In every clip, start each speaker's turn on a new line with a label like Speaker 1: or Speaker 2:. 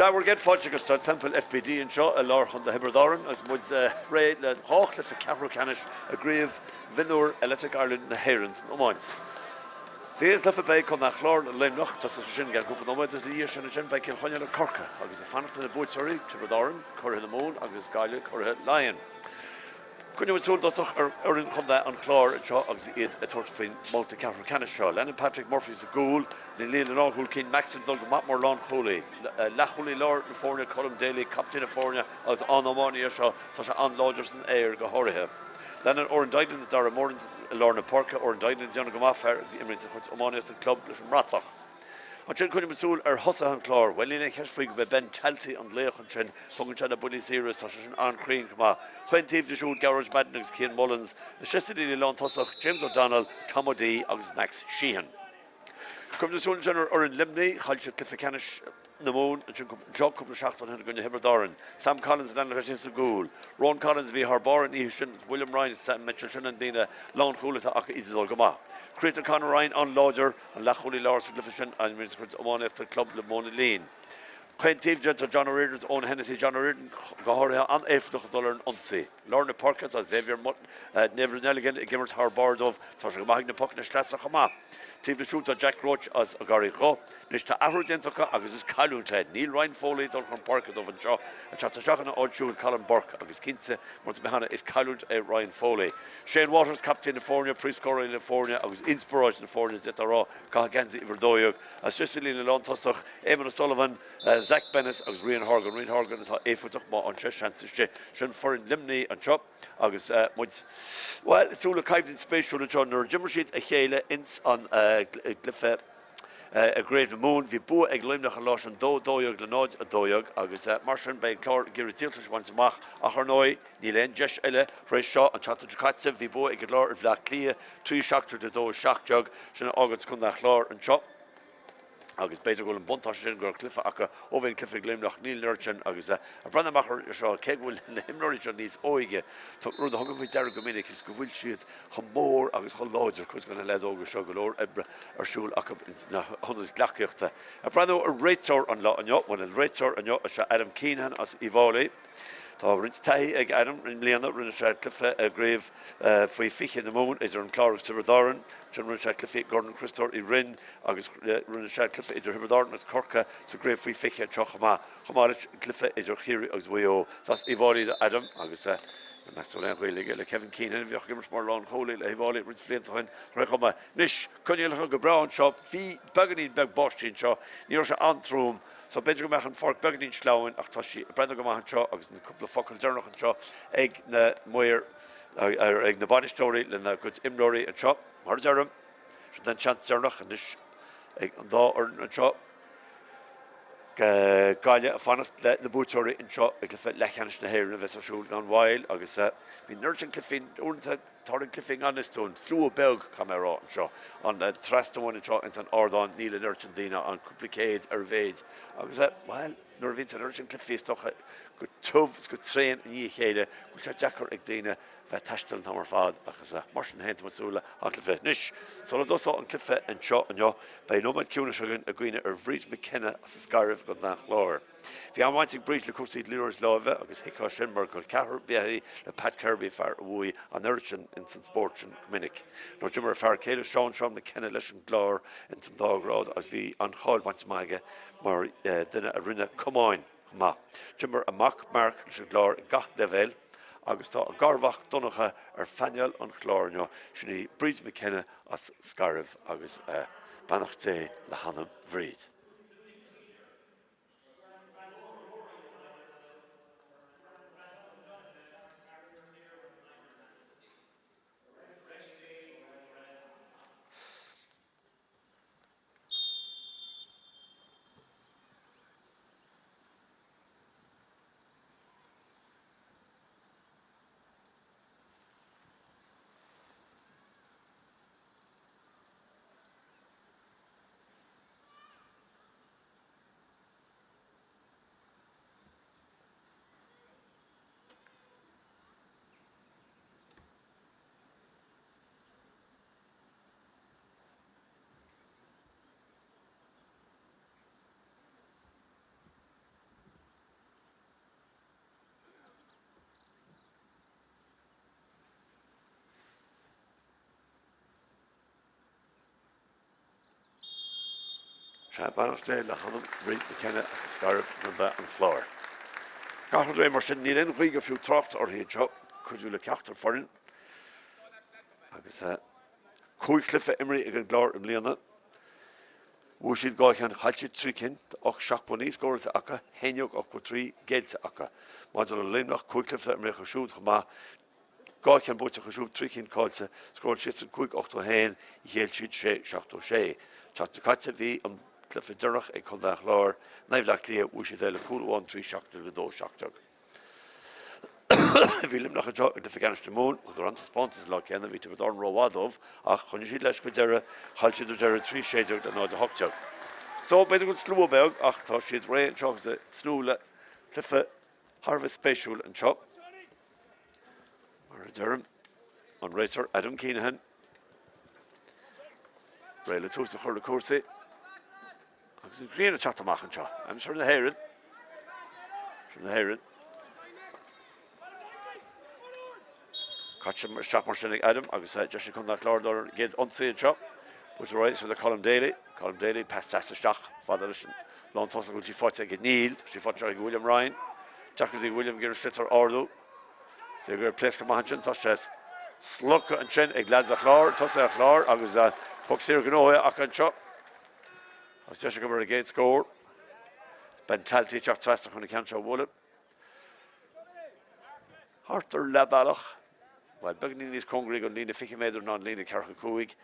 Speaker 1: We're getting fudge agus Semple FPD and seo a lár chun de hibredáran as muid ré le háchla fa Ceathrú canis a gríomh Mionúr Electric Ireland na hÉireann nó máins. Séir le fa Beo chun nach Clár Luimneach tá sa sin gan cúpla nóid is líir sin sin Beo Cilchoine le Corca agus a fannacht na búteoirí hibredáran chortha na mún agus Gaile chortha Lion. Cúine bhfuil súltasach ar an chunda an Clár anseo agus iad a tuairt faoin molta Ceathrú canis seo. Lennon Patrick Murphy sa gúil ní líon an áthúil cinn Maxim dul go mat mór lán cholaí. Lecholaí lár na fórne Colm Daly captain na fórne agus an Iomána seo tá sé an láidir san éir go háirithe. Lennon Untitled Dara Mornings lár na Porca Untitled John go máfar the imrins chuit Iomána the club leis an ratach. An sin cúine masúil ar thosa an Clár, bhfuil lína cheisfaoig be ben taltaí an léochan sin thugann sin na bulí séras tá sin an-chrín chumá. Chuintíomh de siúd Garage Madden agus Cian Mullins, na sisilí lán tosach James O'Donnell, Tom O'Dea agus Max Sheehan. Cum de súil sin ar an limnaí, chail si Cluiche canis na mún an sin jog cúpla seachtain hena gunne hibredáran. Sam Collins an anna sa gúil. Ron Collins bhí Harbar ní sin William Ryan mit sin an daine lán chúlata ach idir go má. Creator Conor Ryan an láidir an lecholaí lár sa Cluiche sin an mins chuid Iomána eftir club le móna lín. Chuintíomh de John O'Riordan's own Hennessy John O'Riordan go háirithe an $8 an onsaí. Lár na Porcas a Xavier Never Nelligan i gimmert Harbar dómh tá sé go maithfidh na puc na sleasa chumá. Tíb na siúta Jack Roach as a garí go, nís tá ahrú déantacha agus is cailúnta. Níl Ryan Foley dul chun Porca dómh an seo, a tá seach na áidsiúil Colin Burke agus cinsa mar behanana is cailúnt Ryan Foley. Shane Waters captain na fórne, príscóirí na fórne agus inspiráid na fórne de rá cá gansaí iwardóiog. As sisilí na lán tosach Eamon O'Sullivan, Zach Bennis agus Rian Horgan. Rian Horgan atá éfutach má an tre seansaiste sin forin limnaí an seo agus muid súla caibhn spéisiúla John nuair Jimmer siad a chéile ins an Cluiche a gréibh na mún, bhí bu ag Luimneach an lás an dóiog le náid a dóiog agus mar sin beidh Clár géirí tíaltas bhaint amach a chuirnóid ní leon deis eile rééis seo an Tráchtaire caite bhí bu ag Clár ar bhleath clia trí seachtar de dó seachteag sin ágad chun nach Clár an seo. Agus beidir go an buntá sin gur Cluiche acha ó bhíon Cluiche Luimneach níl nuirtin agus a brandamachar seo cé bhfuil na himráirí seo níos óige tá rud thugam bhí deir go minic is go bhfuil siad chomór agus cho láidir chuid gona lead ógur seo go leor ebre arsúil acha na honnaigh ghlachaíochta. A brandú a réiteoir an lá anneo, bhfuil an réiteoir anneo a se Adam Keenan as Iválaí. Tá rint taí ag Adam rin mbliana rinne sé Cluiche a gréibh faoi fiche na mún idir an Clár agus hibredáran. John rinne sé Cluiche Gordon Christor i rin agus rinne sé Cluiche idir hibredáran agus Corca sa gréibh faoi fiche tro chumá. Chumáid Cluiche idir chéirí agus bhuió. Sas Iválaí Adam agus na meastal chuige le Kevin Keenan bhíoch gimmert mar lán cholaí le Iválaí rint fliantachain ra chuma. Nis chuinealacha go brán seo hí beganín beg bostín seo níor sé antrúm. So beidir go meach an fork beganín sláin ach tá sí brenda go maith an seo agus na cúpla focail dearnach an seo ag na muir ag na banistóirí le na go imróirí an seo mar dearm sin den chant dearnach an is ag an dá ar an seo Gaile a fannacht le na búteoirí an seo ag Cluiche lechanis na hÉireann a bheits arsúil gan bhail agus bhí nuirtin Cluiche únta táirn Cluiche anistún slú beg camerará an seo an trastamhain an seo in san ardán níla nuirtin daine an cúplacéad ar bhéid agus bhil nuair bhín an nuirtin Cluiche stocha go tubh go tréin ní chéile go sé Jackar ag daine bheith teistal tamar fad agus mar sin héint masúla an Cluiche. Nis, so dosá an Cluiche an seo anneo bei nóid ciúna segan a gcuine ar bhríd McKenna as a scaribh go nach Clár. Bhí anhaintig bríd le cuasaí líoris láimhe agus hiicá sin mar go Ceathrú Beathaí le Pat Kirby fear bhuaí an Ioirtin in san Spórt sin minic. Nó Jimmer fear céile Seán McKenna leis an Clár in san dágrád as bhí an cháil baint maige mar duine a rinne cumáin má. Jimmer amach mark leis an Clár i gach level agus tá a garbhach Donncha ar feineal an Chlárneo sinna bríd McKenna as scaribh agus bannacht le hanam bhríd. Se bannachte le hanam bhríd na cenne as a scarf na bheith an Clár. Gachar ré mar sin ní réon chuig go fiú Tráchtaire orthaí anseo chuidú le Ceathrú forainn. Agus Cluiche imrí ag an Clár im líana. Bhú siad gáithchan chailtid trícinn ach seach buní scóirte acha, héineog ach go trí géilte acha. Maidir le Luimneach Cluiche imrí go siúd go má gáithchan búte go siúd trícinn cáilte scóir siad san chuig 8 héin I chéil siad sé seachtó sé. Teachta caite bhí an Cluiche Durach ag chun dá Clár, naimhleach lia bhú siad éile cúlháin trí seachtó le dó seachtó. Bhí Luimneach an seo ag de figaniste mún, ag do ranta spántas le céanna bhí tu an róhádómh ach chun siad leis go deire chailtid deire trí séideag den náid a hoteag. So beidir go slú beag ach tá siad ré an seo a snúla Cluiche Harvest Spéisiúil an seo. Mar a deirm an réitir Adam Cínahan. Réile tús a chur le cuasaí. Agus an gríon a chat amach an seo. I'm sure the hÉireann. From the hÉireann. Catch him strap mar sinnig Adam agus just chun dá Clár dar géad onsaí an seo. But right for the Colm Daly. Colm Daly pass Stach. Father Lon tosa go tí fáte ag Neil. She fought William Ryan. Jackedy William Gear Slitter Ordo. So gur place go mahan tá stress. Sluk an trin ag lads a Clár, tosa a Clár agus puck sir gnóa ach an seo. As just go a gate score. Ben Talty Chuck Twester chun can seo Woolip. Hartar lebalach. Well, beginning these congrig on Lina Ficky Mader non Lina Carcha Coig.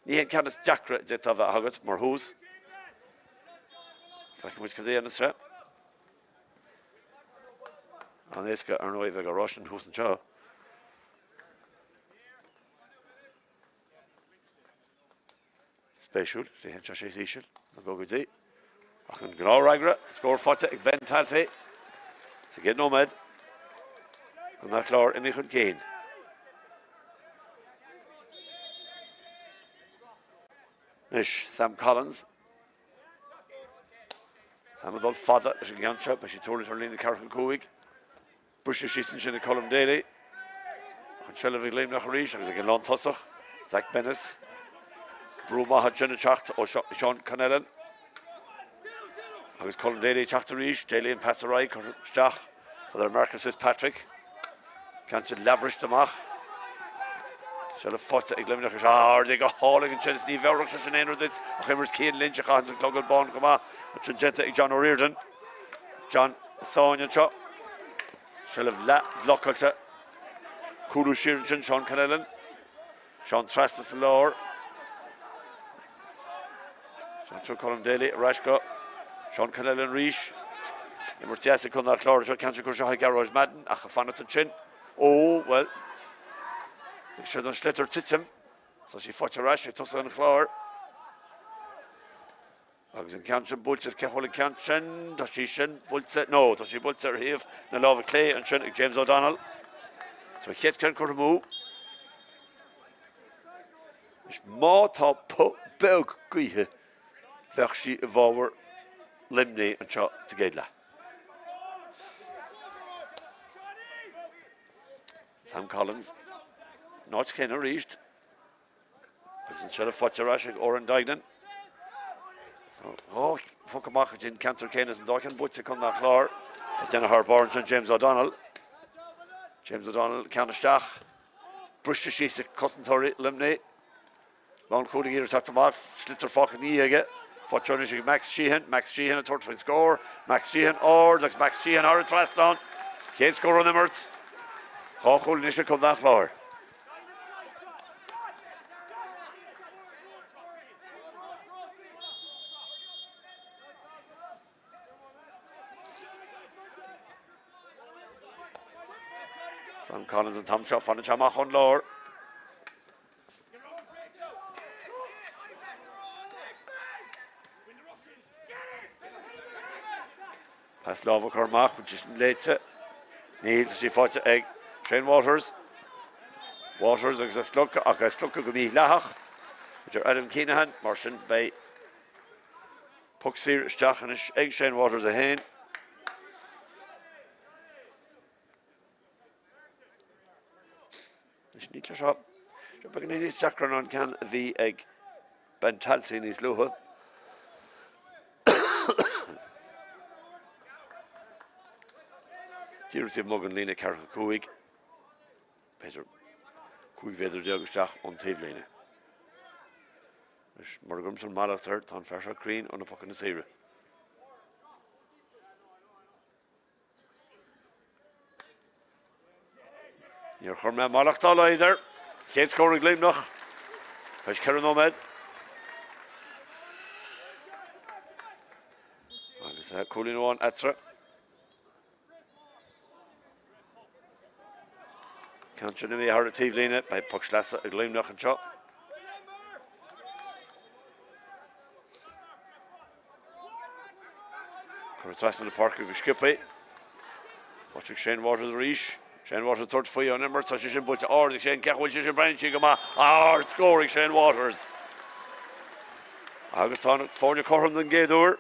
Speaker 1: Ni Candace Jackra Zetava Haggart, Marhus. Fucking which could they understand? And this got Arno Vega Russian, who's in Joe. Special, they had Chashay Zishil, the Gogudi. I can go Ragra, score Fata, Ben Talte. To get nomad. And that Clár in the Kane. Nish, Sam Collins. Sam Adol Father, as a Gantcha, but she told it her Lina Carcha Coig. Bush is in the Colm Daly. And Shelley Luimneach Rish, as a Galon Tossach. Zach Bennis. Bruma had Jenna Chacht or Sean Connellan. I was Colm Daly Chacht Rish, Daly and Passerai, Stach. For their Marcus is Patrick. Can't you lavish the mach? Shall have fought at Luimneach. They got hauling and Chelsea Verrock and Enro this. Achimmer's Keen Lynch, Hans and Cloggle Bond come out. And Trajetta John O'Riordan. John Sonia Chop. Shall have La Vlockelta. Kulu Shirinchin, Sean Connellan. Sean Trastis Lore. Sean Colm Daly, Rashko. Sean Connellan Rish. Emertiasi Connor Clár, Cancer Kursha Garage Madden. Achafanat Chin. Oh, well. She done Schlitter Titsum, so she fought a rash, she tossed on Clár. I was in Canchin, Bulches, Kehol in Canchin, Tashishin, Bulset, no, Tashi Bulset, Heave, Nalova Clay, and Trin, James O'Donnell. So he can move. It's more top put Belg Guihe, Vershi Evower, Limney, and Shot together. Sam Collins. Notch Kenner reached. As in Sheriff Fotcherashik or in Dignan. So, oh, Fukamach in Cantor Canis and Docken, Butzik on that Clár. It's in her Barnes and James O'Donnell. James O'Donnell, Canastach. Brush the Shees, Cossentory, Limney. Long Cody here, Tatamach, Schlitter Fock and Iege. Fotcherashik, Max Sheehan, a third for score. Max Sheehan, or Max Sheehan, or it's last on. Can't score on the Mertz. Hawkul Nishik on that Clár. Sam Collins and Tom Shop on the Chamach on Lore. Pass Lova Cormac, which is late. Neil, she fought the egg. Shane Waters. Waters, a slug go be Lahach. Which are Adam Keenahan, Martian by Puxir, Stachanish, egg Shane Waters a hen. Neatly shop. Beginning his sacron on can the egg Ben Talty in his loha. Díirtíh Mogan lína Carcha Cúig. Peter Cúig féidir deagusteach an taobh lína. Mar gomsan Malachtar tá ferseo crín an na puck na saoire. Níor chur me Malachtar leidir. Chéad scóir Luimneach. Peis Ceann Óméid. Agus Cúlín Óán etra. Can't you know me a taobh lína by puck slasa ag Luimneach an seo. Tras in the park go skipé. Watching Shane Waters reach. Shane Waters third for you on number such as in but or Shane Cahwell Shane Brand Chigama. Scoring Shane Waters. Augustin for the Corham than Gaydor.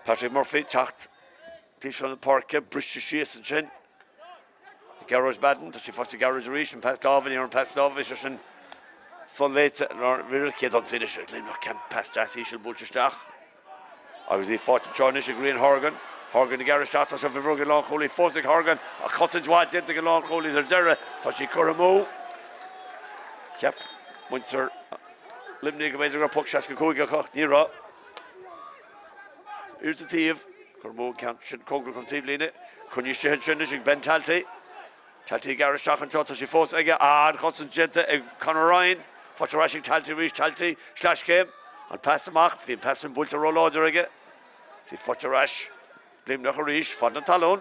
Speaker 1: Patrick Murphy tacht fish on the park British Shees and Shin. Garage Baden, she fought the garage reach and past Davin and past Davish and so late really kid on finish Luimneach can't pass Jassy should Bulchestach. I was he fought the Chinese Green Horgan the garage shot us of a rugged long holy Fosig Horgan a cottage wide into the long holy Zera so she Kuramo. Yep, Windsor Luimneach amazing puck Shaska Kuiga Nira. Here's the thief. Kuramo can't should Kogra continue in it. Can you share Chinese Ben Talty? Talty garage shot and shot as she forced again. And Costin Genta Conor Ryan. Fotch rushing Talty reach Talty slash game and pass the mark. Fin pass him Bull to roll order again. See Fotch rush. Luimneach a reach. Fond and Talon.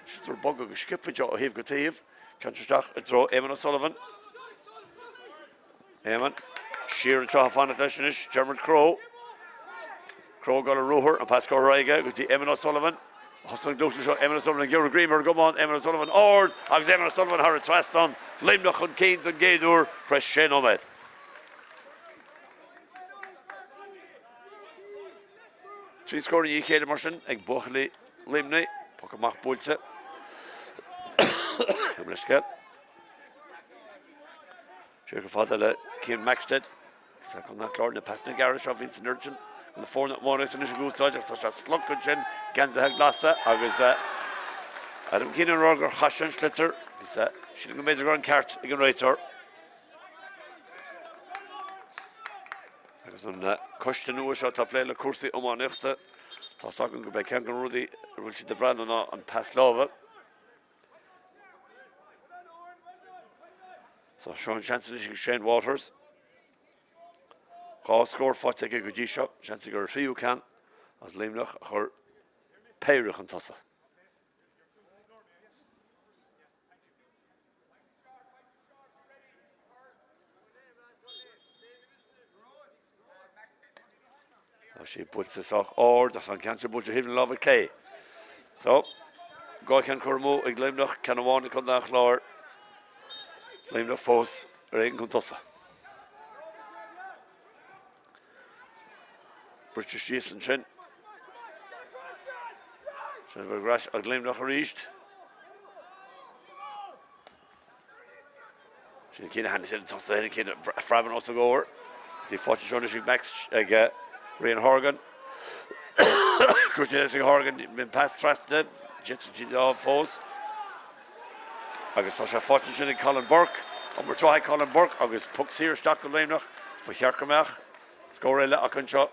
Speaker 1: She's a bug of skip for Joe. Heave got thief. Can't you start a throw Eamon O'Sullivan. Eamon. Sheer and Chaw Fond at German Craobh. Craobh got a rower and pass Corriga. Got the Eamon O'Sullivan. Hustling close to shot Eamon O'Sullivan and Gary Greenberg. Come on, Eamon O'Sullivan. Or agus Eamon O'Sullivan har a trust on Luimneach and Keane and Gaydor. Chris Shane Óméid. Three scoring UK immersion. Eg Buchley Luimneach. Puck Mach Bulse. Humlisket. Sure Fadala Keane Maxted. Second that Clár na passing garage of Vincent Urchin. And the 4-1 is a good side, such as Slugchin, Ganza Glassa, Agus Adam Keenan Roger, Hashan Schlitter, she didn't make the run cart, again right her. Agus on Cushton Uwa shot to play La Cursi Iomána, Tossagan go by Kangan Rudy, Richard the Brandon and pass Lova. So Sean Chancellor Shane Waters. Cá score fáte go dtí seo, seansa gur fiú can as Luimneach chur péireach an tosa. Tá sí bultasach das an cantar bulta híhann lábh clé. So, gá can chur ag Luimneach can amháin chun nach Clár. Luimneach fós éigen chun tosa. British Shees and Shin. Shin of Grash, a Luimneach reached. She can't hand it to the kid, Fraben also go over. See, 40 Shonish Max, Ryan Horgan. Christian Horgan, been past trusted, Jets of Foes. August Tasha 40 Shin Colin Burke. Number 2 Colin Burke. August Pucks here, Stock of Luimneach. For Hjerkamach. Score Éile a Cunshot.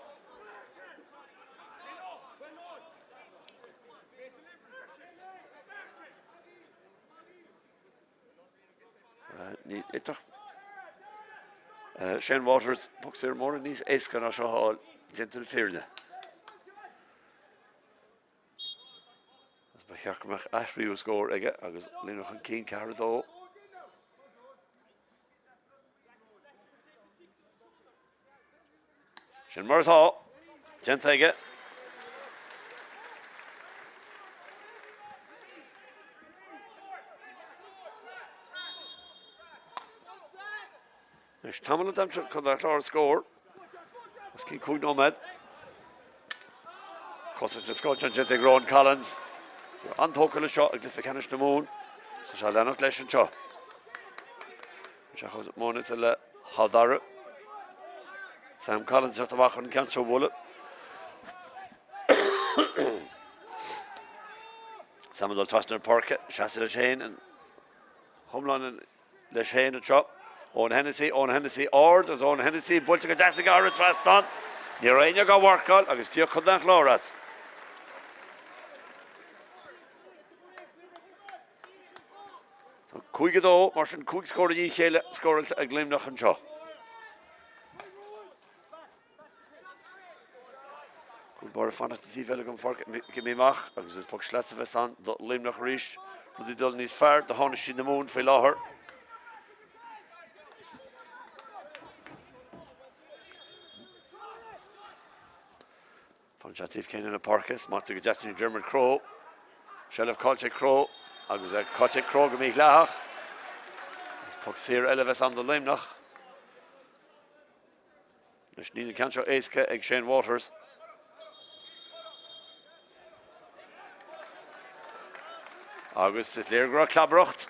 Speaker 1: Shane Waters pucks here more and he's Escan or Shaw gentle field. As by Hjerkamach Ashby will score again. Agus Luimneach and Keane carry though. Shane Murthaw gentle again. There's Tamil and them could that Clár score. Let's keep Cúig Óméid. Cosset to Scotch and Gente Grown Collins. Antócail shot a glyph Canis na Moon. So shall Lennox Lesh and shot. Chachos Mona to le Dara. Sam Collins at the back on Cancho Bullet. Samuel Tostner Park, Shasta Chain and Homeland and Le Shane and Chop. Owen Hennessy, Orders, Owen Hennessy, Bulchika Jessica, Arad Faston. Niraina got work on, I can see you come down Clóras. Cuigado, Martian Cook scored a Éile, scored a Luimneach and Shaw. Good boy, fan of the TV, for give me mach, because this puck slats of us on the Luimneach reach. Rudy Dillon's fair, the Hornish in the moon, for Lahar. Fanchatif Kane in a Parkes, Martin Justin German Craobh. Shell of Craobh, I was a Craobh, give me Lach. This puck's here, Éile on the Luimneach. There's Nina Cancho Eiske, Egg Shane Waters. August is Leargra Clabrocht.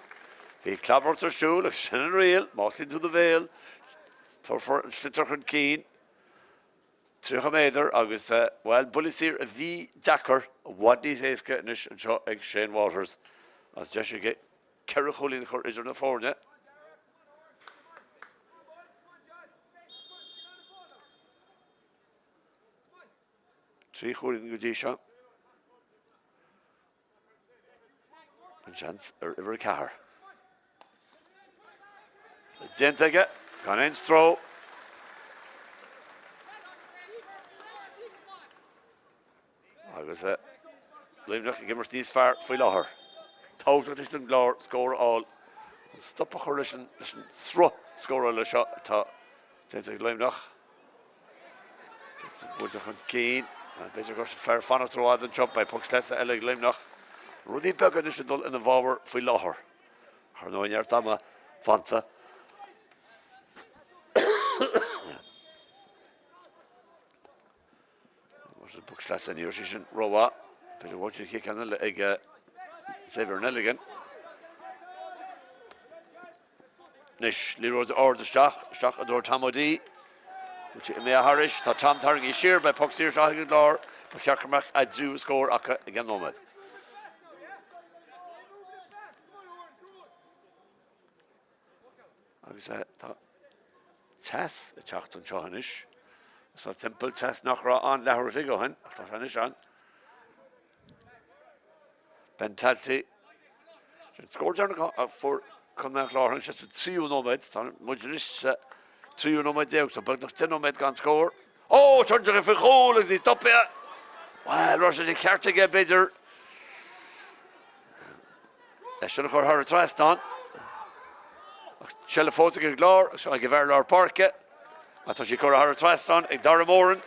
Speaker 1: The Clabrocht are shoe, looks Shannon Real, mostly to the Vale. For Schlitter Keen. Trichameter, August, well, Bullisir, V. Dacker, what these Eiske and Shane Waters. As Joshua get Kerachul in the original forward, yeah. Three Hulin Gudisha. And chance or every car. The Zentega, gone in throw. I was Luimneach give her these far for Lahar. Total Christian Clár score all. Stop a coalition, throw score all a shot. Zentega Luimneach. Woods a keen. And better got fair fan of throw and chop by puck slessa Éile Luimneach. Rudy Began is done in the vower for Lahar. Her no in your tama Fanta. Was the puck slessa in your session Rowa. Better watch you kick on the leg. Sathairn again. Nish Leroy Orders Shach Ador Tamodi. Which may Harish, Tom Targi Shear by Puck Sears Ahiglar, but Kerkamach Adzu score Aka again Nomad. I was at Tess, a Chachtun Chahanish. So Semple Tess Nachra on Lahar Vigohan, after Hanish on. Ben Talti. Scored down for Connacht Lawrence, just a 3 Nomad, Mujanish. 3 Nomad there, so but noch 10 Nomad can score. Oh, turns to the goal as he's top here. Well, Russia the Carter get better. I should have got her a trust on. Shell Fosa get Clár, so I give her Lár Parke. I thought she got her a trust on. Dara Moran.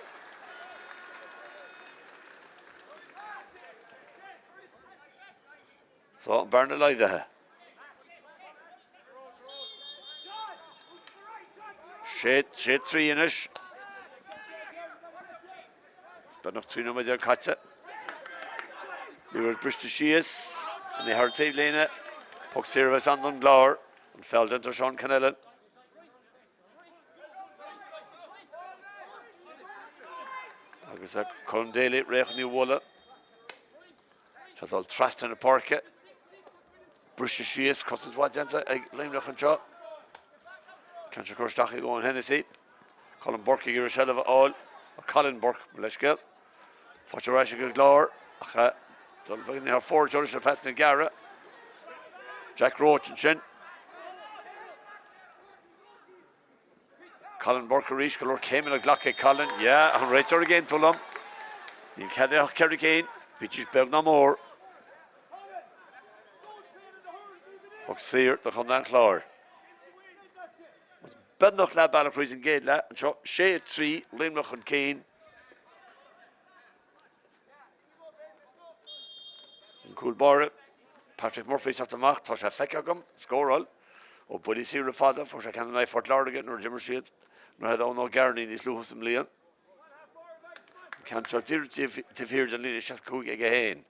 Speaker 1: So burn the light there. Shade 3 in it. But not 3 Nomad there, Katze. We were Bristol Shees, and they heard Taylor Lane. Puck service on them, Clár, and fell into Sean Canellan. I guess that Colin Daly, Rech New Walla. Chathal Trust in the Parke. Bristol Shees, Cousins Wadzenta, Luimneach and Shaw. Can't you cross Dachi going Hennessy? Colin Burke, you're a shell of it all. Colin Burke, let's go. Fatcharash, good Clár. So, looking at 4 judges, passing in Gara. Jack Roach and Shin. Colin Burke, reach, Clár came in a Glock, Colin. Yeah, and right again to them. You can't have Kerry Kane. Pitches Bell no more. Puck's here, the Connacht Clár. Ben noch lab ball freezing gate la and shot Shea 3 Luimneach and Kane. Cool bar Patrick Murphy's after Mach Tosha Fekagum score all or Buddy Sierra father for Ceannais for Clár again or Jimmer Street no had no Garney these Lucas and Leon can't shot to fear the Lina just cook again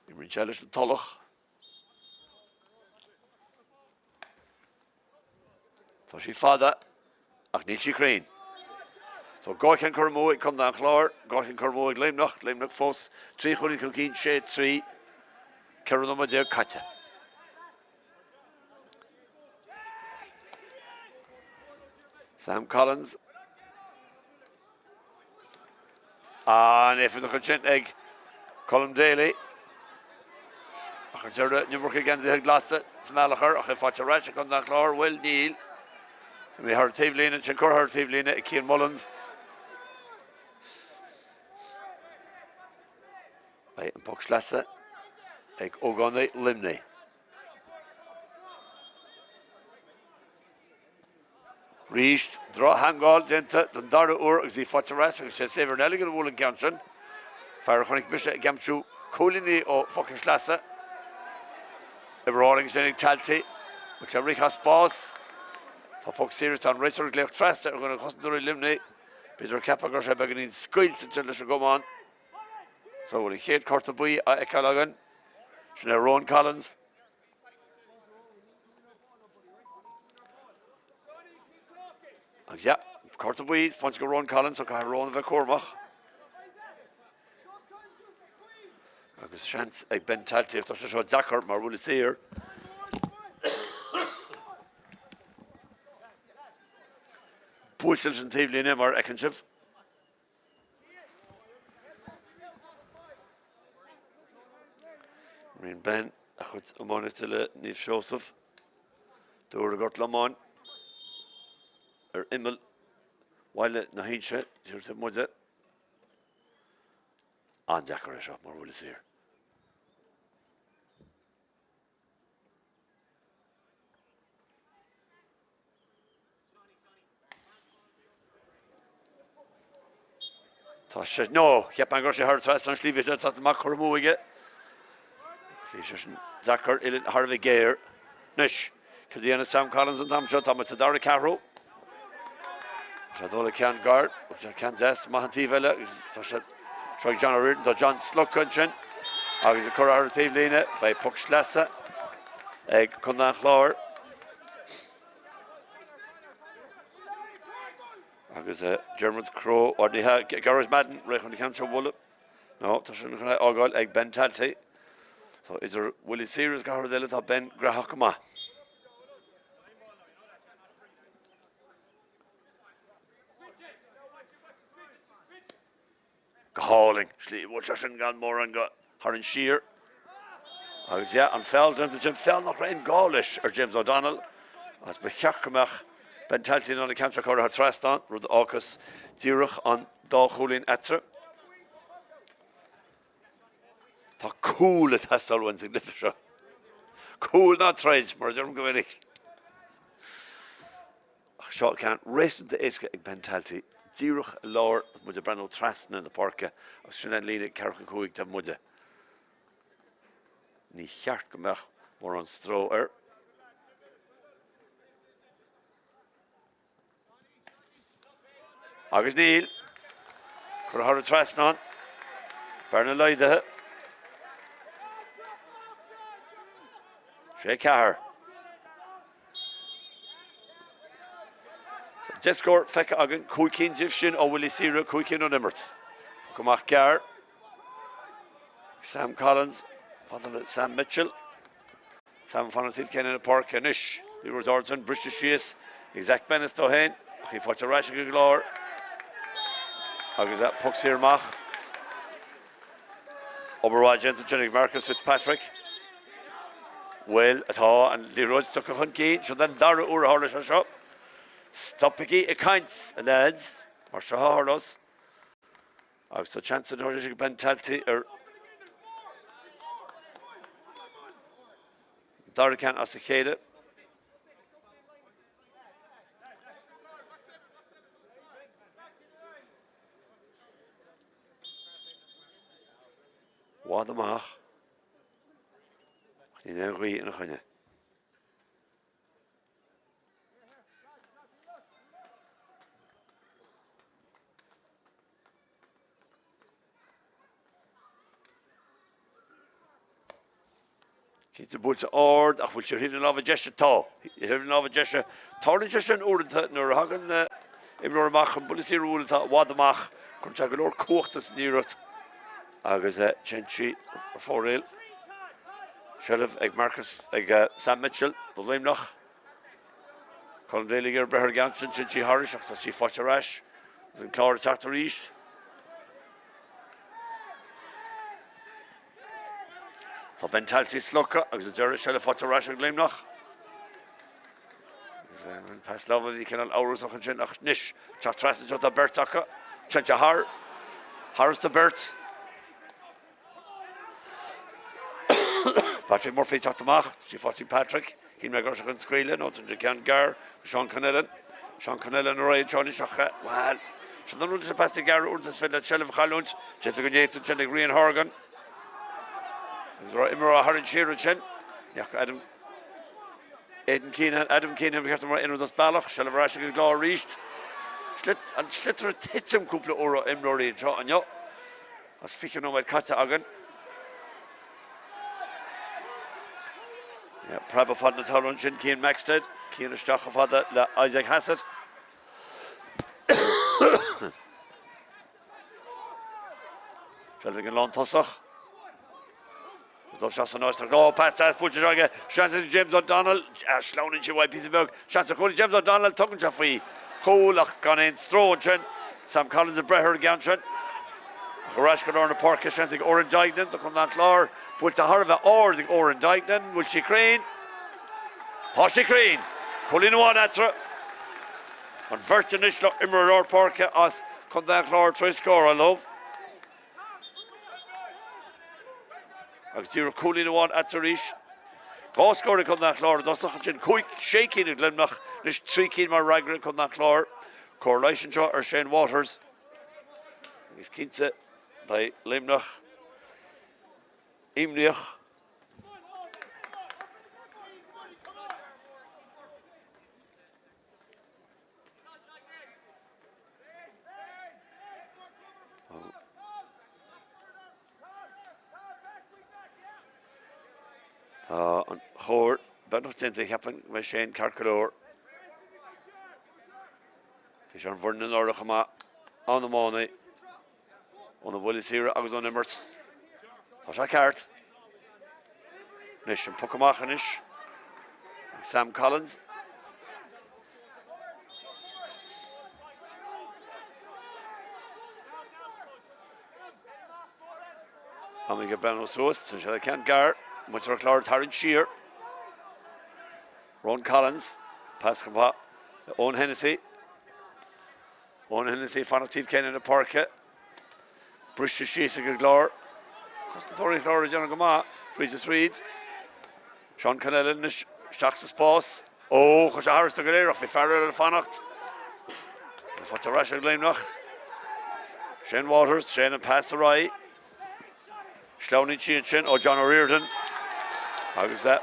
Speaker 1: in Richelish and Tolach Tá sí fada ach níl sí crainn. So gáithchan Cormóig chun dá Clár, gáithchan Cormóig Luimneach fós, trí chuirigh chun cín sé trí, ceann nó déir caite. Sam Collins. And if it's a chint egg, Colm Daly. Ach an teir nimmercha gan the glasa, smálachar, ach if watch a rash chun dá Clár, well Neil. We heard Tavelina, Chincur heard Tavelina, Cian Mullins. By an Puxlassa, like Ogoni Limney. Reached, draw Hangal, Denta, the Dara Ur, as he fought a rash, which is Saver Nelligan, Woolen Ganshan. Farahonic Misha, Gamchu, Colini, or fucking Slassa. Everalling Jenny Talty, which are Rikas Boss. For Puck Series on Richard Glech Tráchtaire, we're going to cost the Luimneach. Peter Kappagar, Shebeganin, Squills, and Chillish go on. So we'll hear Cortabui, Ekalagan, Shana Ron Collins. And yeah, Cortabui, Sponge Ron Collins, so can Ron Cormach. Agus chance ag Ben Talty, if there's a shot Zachar, mar will see here. Púilteil an taobhlíne mar Ekenship. Rin Ben a chud Iomána tile níos Joseph. Dúir a gort Iomána. Imel. While na hínse, tíir sa muide. An Zachar a shot mar will see here. No, Japan goes to her twice and sleeve it at the Macromuige. Fisher Zachar, Éile Harvey Geir. Nish. Cardiana Sam Collins and Donncha, Thomas Dara Craobh. Shadola can guard, which I can't zest. Mahantivella, Tasha Troy John O'Riordan, the John Sluckunchin. Agus a Cora Tavelina by Puck Slassa. Egg Condan Clár. Agus German's Crow, or the Gareth Madden, right on the cancer wallet. No, Tashan Ogal, egg Ben Talty. So is there Willie Sears got her there with Ben Grahakama? Hauling, watch us and gone more and got her in sheer. Agus yeah, and fell down the Jim fell not rain Gaulish or James O'Donnell. As Bechakamach. Ben Talty on the cancer corner had Tráchtaire, Rud Aucus, Dírach on Dachulin Etra. Tá cool it has all one significant. Cool not trades, more German committee. Shot can't race into Iska Ben Talty. Dírach Lord with the brand of Tráchtaire in the park. Australian leader Carrick Coig to Mudde. Ní cheart gomach more on Stroher. Agus Neil, could have Tráchtaire on. Bernard Lloyd. Shea Cahar. So Discord, Fecca Agan, Kuikin Jifshin, or Willie Sira, Kuikin on Emmert. Kumach Gar. Sam Collins, Father Sam Mitchell. Sam Fonatif Ken in the park, Kanish. Leroy Orton, British Shees, Exact Bennis Dohain. He fought a Rash Glor. Agus that Pucks here, Mach. Oberwaj Jensen, Marcus Fitzpatrick. Well, at all, and Leroy took a hunky, so then Dara Ur Harlish shop. Stop picky, it kinds, lads. Marsha Harlos. Agus the chance of George Ben Talty or Dara can't assicate it. What amach? Ní na ghuí in a chuine. It's a bullet ord, ach, which you're hitting over Jesha Taw. You're hitting over Jesha. Tarn Jesha and Urenta, nor Hagan, Imror Mach, and Bulisi Rule, Wadamach, Conchagalor, Courtas Nirot, Agaza, Chenchi, Foril, Sheriff, Egg Marcus, Egg Sam Mitchell, the Luimneach, Colin Daly, Beher Ganson, Chenchi Harish, after she fought a rash, as in Clár Tráchtaire. Tá bentalty slocca, agus a Dara shall fought a rash of Luimneach. Pass love of the canal hours of a nish. Chatras and Jota Bertaka. Chancha Harris the Bert. Patrick Murphy talked to Mach. She fought Patrick. He made Gosh and Squealing. Out in Jacan Gar. Sean Connellan. And Roy Johnny Shacha. Well, she don't run to pass the Gar or the Svedda Shell of Halunch. Jessica Yates and Jenny Green Horgan. It was Imra Harin Shirachin. Adam. Adam Keenan, we have to write in with us Balach, Shell of Rashing and Clár reached. Schlitter hits him couple of Ora Imrory and shot and yo. As Ficken on my Kata again. Yeah, Prabha Fadna Tarunchin, Keen Maxted, Keen Stachafada, Isaac Hassett. Shelving and Lon Tossach. Oh, past us, put your dog. Chance of James O'Donnell. Sloan in Chihuahua, piece of milk. Chance of calling James O'Donnell, talking to free. Colach gone in, Strochen. Sam Collins and Breher Gantrin. Harash got on the park, chance of Oren Dignan, to come down Clár. Put the Harva or the Oren Dignan. Will she crane? Toshi crane. Colin one atra. On Virtinish, Immer Park, us come down Clár, try score, I love. Zero cooling one at the reach. Go score come that Clár. That's a quick shaking in Luimneach. There's 3 keen more Ragnar come that Clár. Correlation shot or Shane Waters. He's Kinsa by Luimneach. Imneach. On Hor, but not since it happened with Shane Carcador. Fish on Vernon or Rachama on the money. On the Willis here, I was on Immers. Tasha Cart. Nish and Pukamachanish. Sam Collins. And we get Benno's host, so shall I can't guard. Much of Clár Taryn Shear. Ron Collins. Pass Kava. Owen Hennessy. Fanativ Ken in the park. Brush Shisa Clár. Custom Thory Clár is John Gama. Regis Reed. Sean Connellan. Shax's Pass. Oh, Chosha Harris to Galera. Farrell and Fanacht. The Fata Rasha Luimneach. Shane Waters. Shane and Pass the right. Slowney Chinchin. Oh, John O'Riordan. Agus that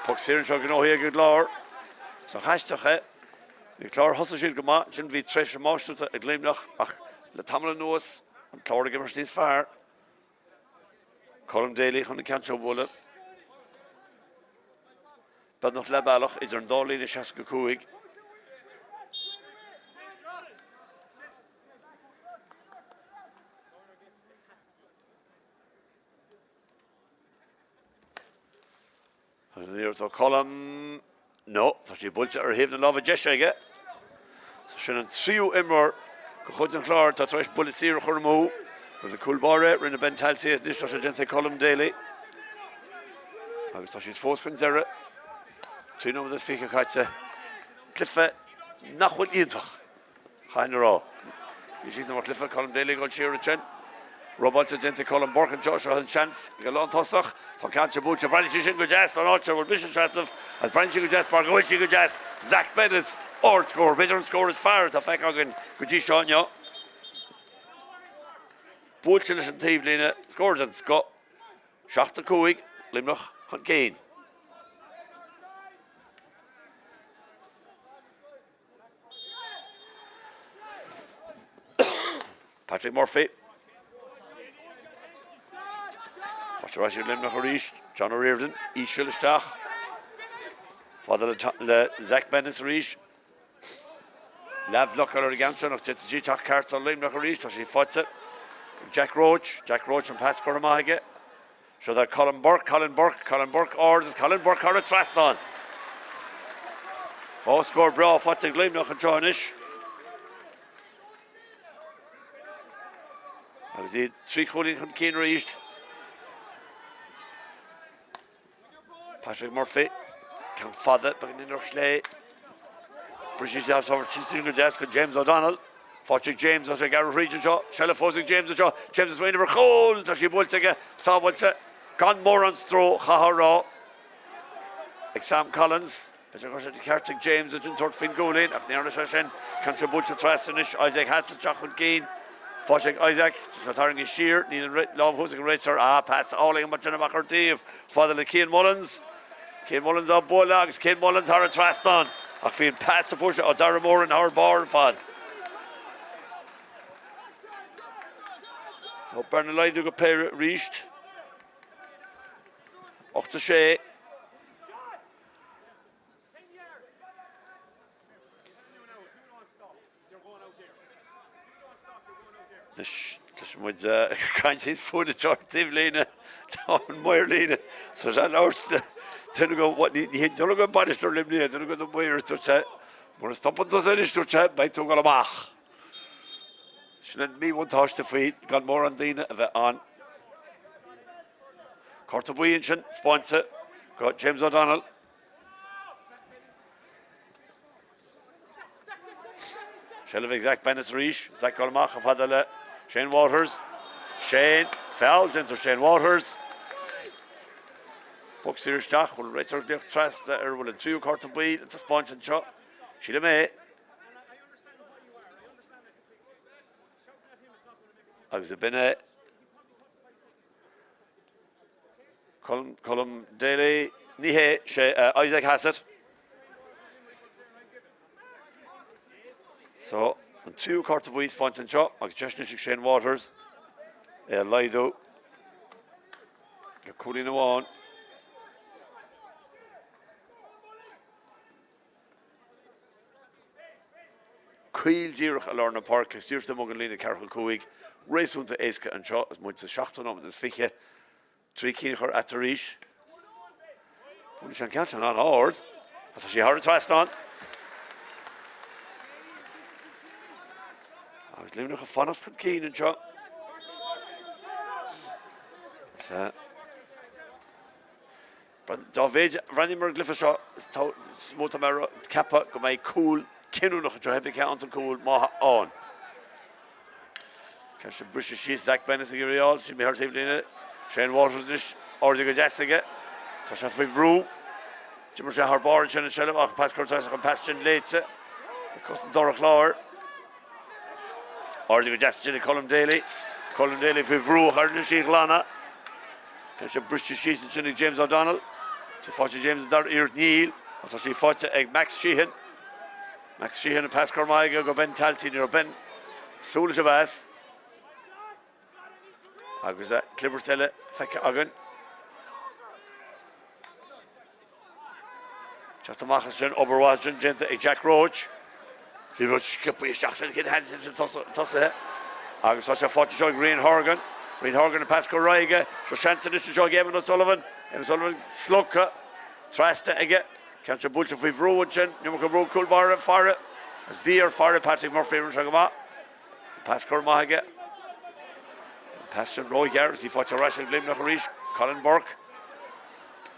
Speaker 1: puck Syrian shot go here good Clár. So hashtag the Clár hustle shit go ma chin vi treasure most to a Luimneach ach le tamla nose and Clár give us this far. Colin Daly on the cancho bullet. But not Labalach is an dolly in Shaska Kuig. Near to column. No, so she built her haven love a Jesha. So she and 3 Immer. Cohods and Clár to try bullet zero Hormo. With the cool bar in the bentalty as this was a gentle column daily. So she's forced con zero. 3 numbers this fika katse. Cliffe Nachwil Idach. High in a row. You see them Cliffe column daily go cheer a chin. Robots agente Colin Burke and Joshua and chance Galon Tossach for Cancha Bucha Brandy Shingo Jazz on Archer will Bishop Shasov as Brandy Shingo Jazz Bargoich Shingo Jazz Zach Bettis or score veteran score is fired to Fekagan Guji Shonyo Buchilish and Thievlina scores and Scott Shafta Kuig Luimneach Hunt Kane Patrick Murphy Rashid Luimneach Arish, John O'Riordan, Ishil Stach. Father le Zach Bennis Arish. Lav Locker Organcho, noch Jet G Tach Carter Luimneach Arish, Toshi Fotze. Jack Roach and Pascal Mahage. So that Colin Burke, or does Colin Burke or it's fast on. Oh, score bra, Fotze Luimneach and Joinish. I was it 3 Colin and Keen reached. Patrick Murphy can father back in the clay. British house over Chiswick desk with James O'Donnell. Patrick James as a Gareth Region shot. Shella forcing James the shot. James is waiting for Cole. So she bolts again. Saw what's it. Gone more on throw. Hahara. Sam Collins. Better go to Celtic James and third fin goal in. After the early session. Contribute to Trastanish. Isaac Hassel. Chachun Keen. Patrick Isaac. Sathairn is sheer. Needing love. Who's a racer. Pass all in. But Jenna McCarthy. Father the Cian Mullins. Cian Mullins on ball logs. Cian Mullins are a Traston. I feel pass the first. Dara Moore and our bar. Fad. So Bernalai do go play reached. Och to Shea. This was Cransey's foot at Chartive Lena, down Moyer Lena. So that hours to go what he don't go by the store Limnia, don't go the Moyer to chat. More stop on those edges to chat by Tungalabach. She let me one touch the feet, got more on Dina of it on. Cortabuian sponsor, got James O'Donnell. Shell of exact Bennis Reach, Zach Colmach of Hadala, Shane Waters. Shane fouled into Shane Waters. Puck Sirius Stach will return the Tráchtaire will in 3 Cortabui, it's a sponsor shot. Sheila May. I was a Bene. Colum Daly, Nihe, Isaac Hassett. So, and 2 Cortabui sponsor shot. I was just Shane Waters. Lido. You're cooling on. Quail Zirich Alorna Park, Steers the Mogalina Carol Coig, race on to Eska and Shaw as much as Shachton as Fiche, 3 Kinicher at the Reach. Polish and catch on hard. That's she hard fast on. I was living a fun of Keen and Shaw. But David Ranimur Glyphoshaw, Smotamera, Kappa, go my cool. Kinu noch a heavy count cool Maha on. Catch the British she's Zach Bennis again. She may hurt in it. Shane Waters nish or the Jessica. Tasha Fivru. Jimmer Shahar Bar and Shannon Shelley. Pass Cortez and Passion Lates. Because Dara Clár. Or the Jessica Colin Daly. Colin Daly Fivru. Hardnish Iomána. Catch the British she's and Shannon James O'Donnell. She fought James Dara Ear Neil. So she fought Max Sheehan. Max Sheehan and Pascal Maiga go Ben Talty near Ben Soulish Abbas. I was that Clivertella Feka Agan. Chattamachas Jen Oberwajan Genta Jack Roach. He wrote Skipway Shaxon Kid hands into Tossa. I was such a fortune showing Green Horgan and Pascal Raiga. So Shanson is to show Evan O'Sullivan. Evan Sullivan Slugka. Trasta again. Can't you bulch if we've ruined Numaka Bro Kulbar and Fara. As Veer Fara Patrick Murphy and Shagama. Pascal Mahaga. Passion Roy Garris. He fought a Russian Luimneach Arish. Colin Burke.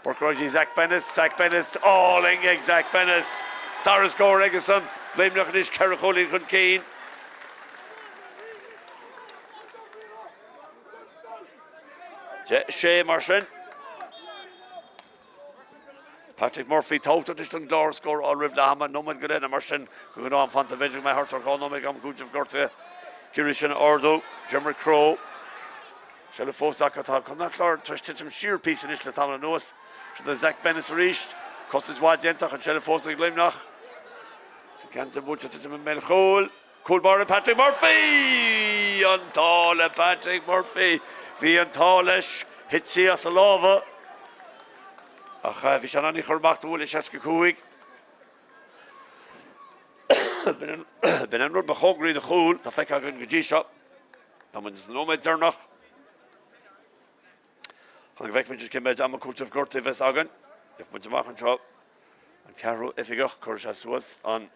Speaker 1: Burke Roger Zach Bennis. All in Zach Bennis. Dara's Gore Egerson. Luimneach Arish. Caracoli Keen. Shea Martian. Patrick Murphy thought that this thing Clár score all riv Lahama, no man good in immersion, going on Fanta Benjamin, my hearts are called, no make good of Gorta, Kirishan Ordo, Jimmer Crow, Shella Fosaka, come that Clár, twisted some sheer piece in Ishla Tamla Noas, so the Zach Bennis reached, Costage Wad Yentach and Shella Fosaka Luimneach, so can't the butcher to him in Hole, cool bar Patrick Murphy, Untala Patrick Murphy, Viantalish, hit sí as a láva. Ach bhí se anna churbach bhfuil is esca cúig. Ben an rud ba chograí de chúl, tá feic agan go dtí seo. Tá man is nóméid darnach. Chag bheith man cimméid am a cúiltah gortaí bheits agan. If man amach an seo. An Ceathrú ifigach chuir se suas an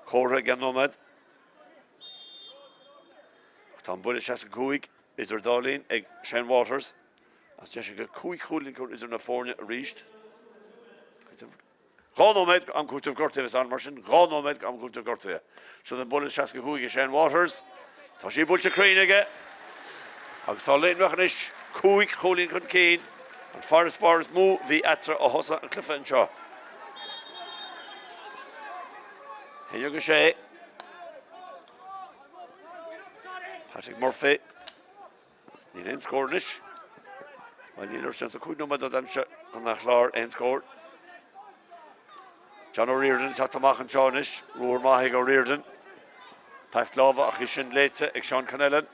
Speaker 1: córa gan nóméid. Tá an buile seaca cúig idir dálín ag Shane Waters. As de go cúig chúlín chuir idir na fórne a ríist. Gánóméid am cúiltah gortaí bheits an mar sin, gánóméid am cúiltah gortaí. So den buile seaca cúig ag Shane Waters. Tá sí builte craoinige. Agus tá Luimneach is cúig chúlín chun céin. An faras mú hí etra a hosa an Cluiche anseo. Héine go sé. Patrick Murphy. Ní ein scóirnis. Well, níl sin a cúig nóméid a Donncha chun na Clár ein scóir. John O'Riordan tá amach an seánis, ruair maithaigh O'Riordan. Pas láva ach sin léite ag Sean Connellan.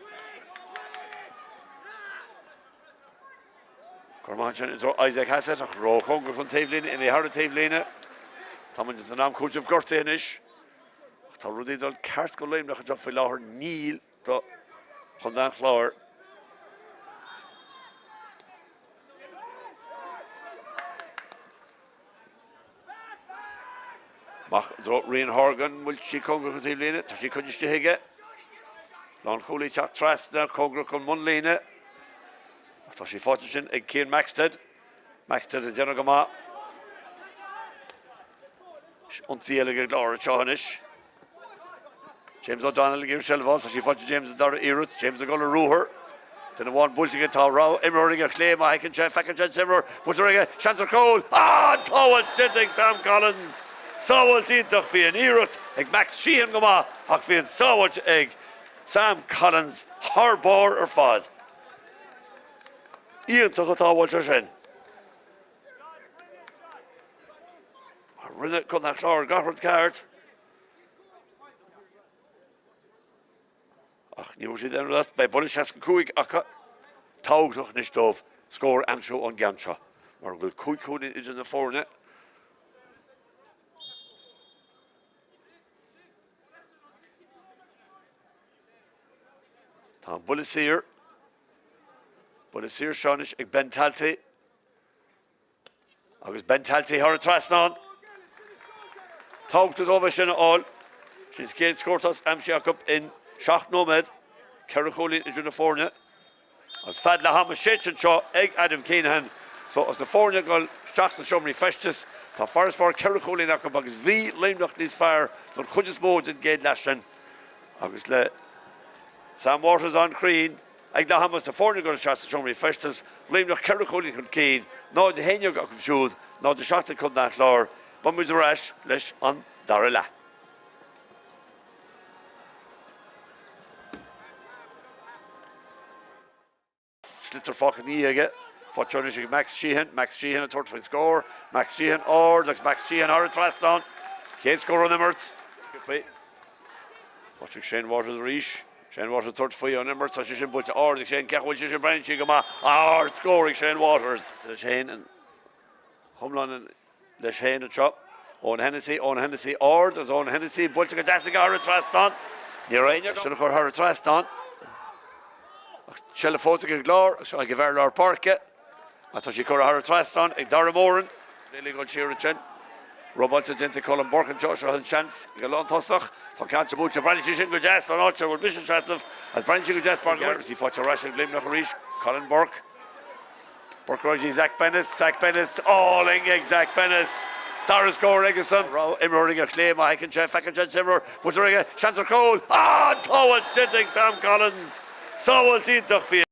Speaker 1: Cormahan sin Isaac Hassett ach rá conga chun taobhlíne in é hard taobhlíne. Tá man an am cúiltah gortaí inis. Ach tá rudí dul ceart go Luimneach a job fí láthair níl do chun na Clár. Mach Rian Horgan bhfuil sí conga chun taobhlíne, tá sí chuiste hiige. Lán Cluiche Tráchtaire congra chun mun líne. Tá sí fáte sin ag Cian Maxted. Maxted is déanana go maith. Untitled go Clár teáis. James O'Donnell gur seilbháil, tá sí fáte James a Dara iirecht, James a gola rúthar. Then bháin builte tá rá, imreoigh a cléim a haiceann sé, feiceann sé simreoir, builte Chancellor Cole. Táhail sidig Sam Collins. Sáhailt ítach bhí an iirecht ag Max Sheehan go maith, ach bhí an sáhailt ag Sam Collins tharbáir ar fad. Íontach a táhailt ar sin. Rinne chun na Clár gahart ceart. Ach ní sí den ras bei buile seaca cúig acha tágach níos dómh scór anseo an Donncha. Mar bhfuil cúig chúlín idir na fórne. Tá buile sír. Buile sír seánis ag Ben Talty. Agus Ben Talty thar a trasnán. Tágtas óbheith sin áil. Sin céad scórtas amseach in seach nóméid. Ceithre chólín idir na fórne. As fad le hama séitin seo ag Adam Keenan. So as na fórne goil seach na seomraí festas, tá faras far ceithre chólín acu agus bhí Luimneach níos fearr don chuideas mód in géad leisin. Agus le Sam Waters on Crean, ag le hamas na fórne goil seach na seomraí festas, Luimneach ceithre chólín chun céin, ná de héine go siúd, ná de seachta chun na Clár, ba muid a reis leis an Dara le. Slitter fucking ige. Fortunately, Max Sheehan a third for score. Max Sheehan or Max Sheehan or a thrust on. Can't score on the Mertz. Watching Shane Waters reach. Shane Waters third for on the Mertz. So she should put or the Shane Cathwell. She should bring Chigama. Or scoring Shane Waters. So Shane and Humlin and the Shane and chop. On Hennessy or there's on Hennessy. Bulching a Jessica or a thrust on. You're right. Should have got her a thrust on. Shell fóta go Clár, so I give her Lár Parke. I thought she could have her trust on. Dara Moran, really good cheering chin. Robert Gente Colin Burke and Joshua had a chance. Galon Tosach, for can't you boot your Brandy Chishin go Jess or not, will Bishop Chastov as Brandy Chishin go Jess Park. See fought your Russian Luimneach reach. Colin Burke. Burke Roger, Zach Bennis, all in Zach Bennis. Dara score Eggerson. Imroring a claim, I can check, Simmer, but Chancellor Cole. Towel sitting Sam Collins. Sáhailt ítach fí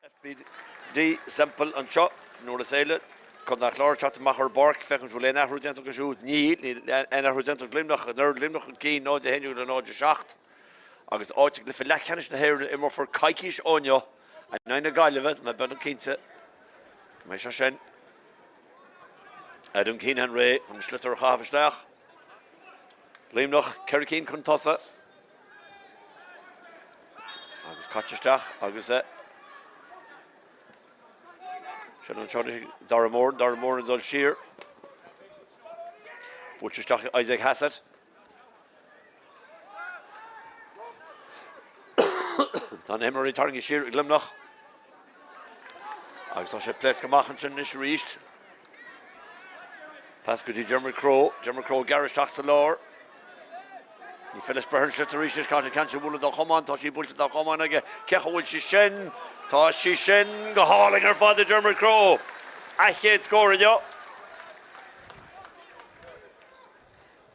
Speaker 1: FBD Semple an seo nóair is Éile chun nach Clár teachta machar barc fechann bhfuil éon athrú déanta go siúd níl éon athrú déanta Luimneach an Luimneach an cín náid a héinú le náid a seacht agus áite le fi lechanis na hÉireann imar for caiiciis óneo a naine gaiileheh me ben an cínte mé se sin Adam cín an ré an slitar a chafisteach Luimneach ceir cín chun tosa agus cateisteach agus Sean an Charlie Dara mór an dul siar. Butcheisteach Isaac Hassett. Tá Emery tarring siar Luimneach. Agus tá sé ples go machchan sin is ríist. Pas go dtí Craobh garisteach sa lár. Ní Phyllis Byrne slit a ríist cáte canse bhúla dá chomán tá sí búlta dá chomán aige cecha bhfuil sí sin tá sí sin go háling ar fád Craobh. A chéad scóra deo.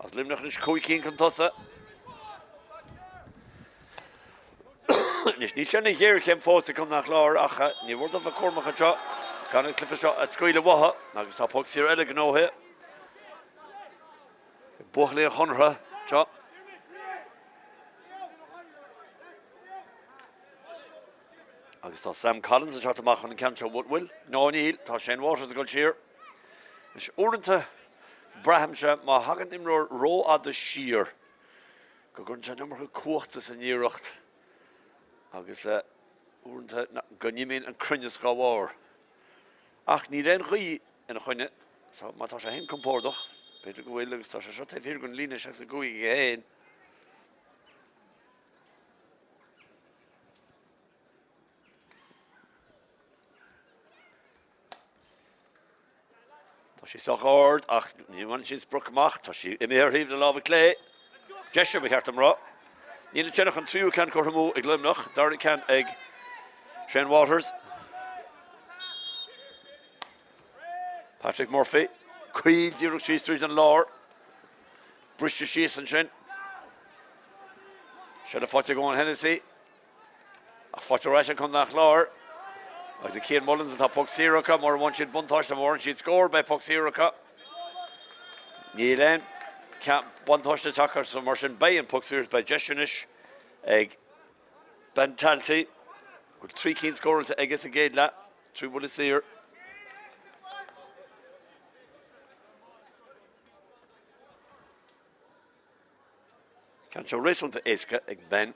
Speaker 1: As Luimneach is cúicín chun tosa. Ní sin na dhéir céim fósa chun nach Clár acha ní bhfuil a cormach an seo gan an clifa seo a scoile watha agus tá pog sír eile gnóthe. Buachlí a chunra seo. Agus tá Sam Collins a teachta machchan an ceanse bhfuil ná níl tá Shane Waters a go siar. Is uaireanta brahamse má hagan imreoir ró a de siar go gunn se numar cuachta sa níireacht agus uaireanta go nimíonn an cruinne gá bhár. Ach ní léon chuí ina chuine má tá sé hen compórdach beidir go bhfuil agus tá sé seo taobh hir gon líne se sa gúig go héin. Tá sí soch ard ach ní bhain sin spruc amach tá sí imíar híomh na lábha clé. Deise bhí cheart am rá. Ní na tennach an tríú can chomú ag Luimneach, Dara can ag Shane Waters. Patrick Murphy, Queen 03 Street an lár. Briste síos an sin. Se a fáte go an Hennessy. A fáte ráis chun nach Clár. Agus a Cian Mullins atá pog síracha mar bhain siad buntáiste mór an siad scór bei pog síracha. Ní léon buntáiste tachar sa mar sin bei an pog síras bei Ceannais ag bentaltaí. Go trí cín scóir agus a géad le trí bhfuil sír. Can seo réisúnta éasca ag ben.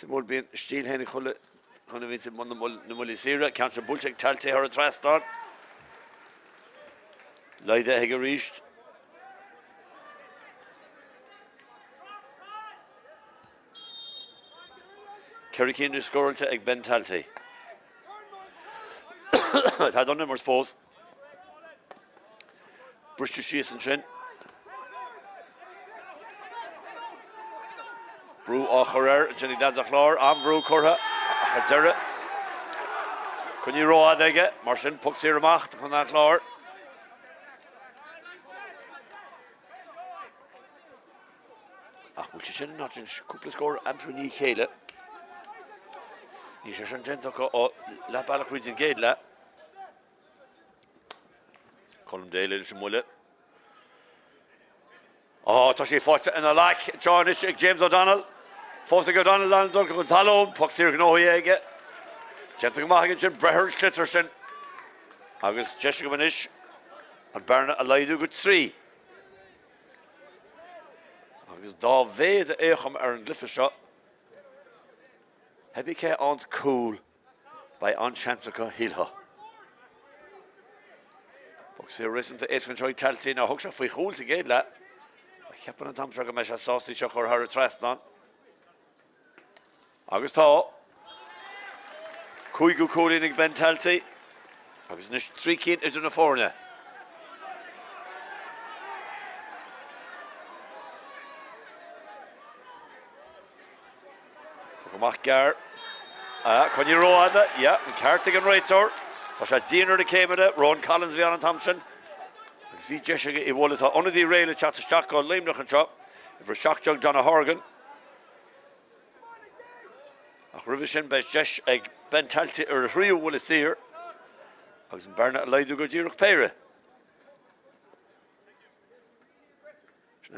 Speaker 1: Mór bíon stíl héna chula chuna bhí na mula síra cean se búlteach Tailtaí ar a trastáin. Leide ag a ríist. Ceir cín scóilte ag ben Tailtaí. Tá don mar spós. Briste síos an sin. Brú á choréir an sinnig dad a Clár an brú chortha a chadzere. Chun í róád aige mar sin pog sír amach chun na Clár. Ach bhfuil sé sin ná sin cúpla scór amtrú ní chéile. Ní sé sin déntaach ó le bailach chuid an géad le. Colm Éile sin muile. Tá sé fáte ina lech Ceannais ag James O'Donnell. Fósa go O'Donnell an dul go talón pog sír gnóí aige. Dénta go maithagin sin brethir slitar sin. Agus deise go bhanis an bearna a laidú go trí. Agus dá bhéad a écham ar an glyfa seo. Hebí cé ant cool by an chansacha hílha. Pog sír risanta éascan seoid Tailtaí ná thug se faoi chúil sa géad le. Ceapan an tamtra go meis a sásaí seo chur thar a trastáin. Agus tá cúig go cúlín ag ben Tailtaí. Agus nis trí cín idir na fórne. Go mach gar. Chun í róada, an ceartta an réitor. Tá sé díanaar na céimeide, Ron Collins bhí an tamsin. See Jessica I Wallata on the Éile Chatterstack on Luimneach and Chop. If we're shock jug Donna Horgan. Ach Rivishin by Jesh Egg Bentalti or Rio will see her. I was in Barnett Lidu Godiruk Pere.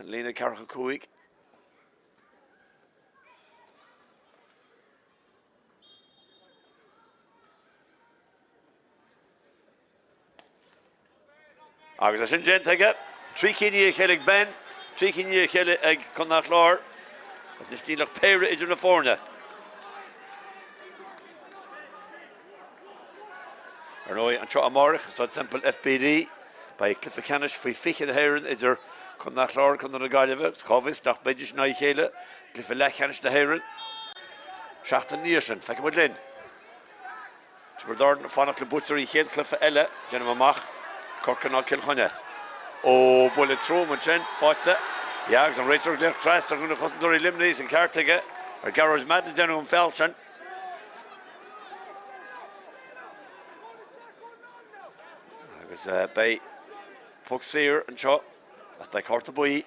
Speaker 1: Lena Carrick Kuig. Agus a sin gent ige, trí cinne chélig ben, trí cinne chélig ag chun nach Clár, as nis dílach péire idir na fórne. Noi an tro amárach, stad Semple FBD, by Cliffe Ceannais, fwy fiche de hÉireann idir chun nach Clár, chun na gaiileh, scovis, nach beidir na chéile, Cliffe lech Ceannais de hÉireann, Seachtain níosin, feice mud linn. Tibredarn fannach le butcher I chéad Cliffe Éile, Jenna Mamach, Corcan al Kilchonne. Oh, bullet throw man chen, Fatsa. Jags and Rachel Glech Trust are going to cost Dori Limneach and Cartiga. Or Garage Mad Denu and Felchen. I was by Puxeer and Shaw. That's like Hortaboy.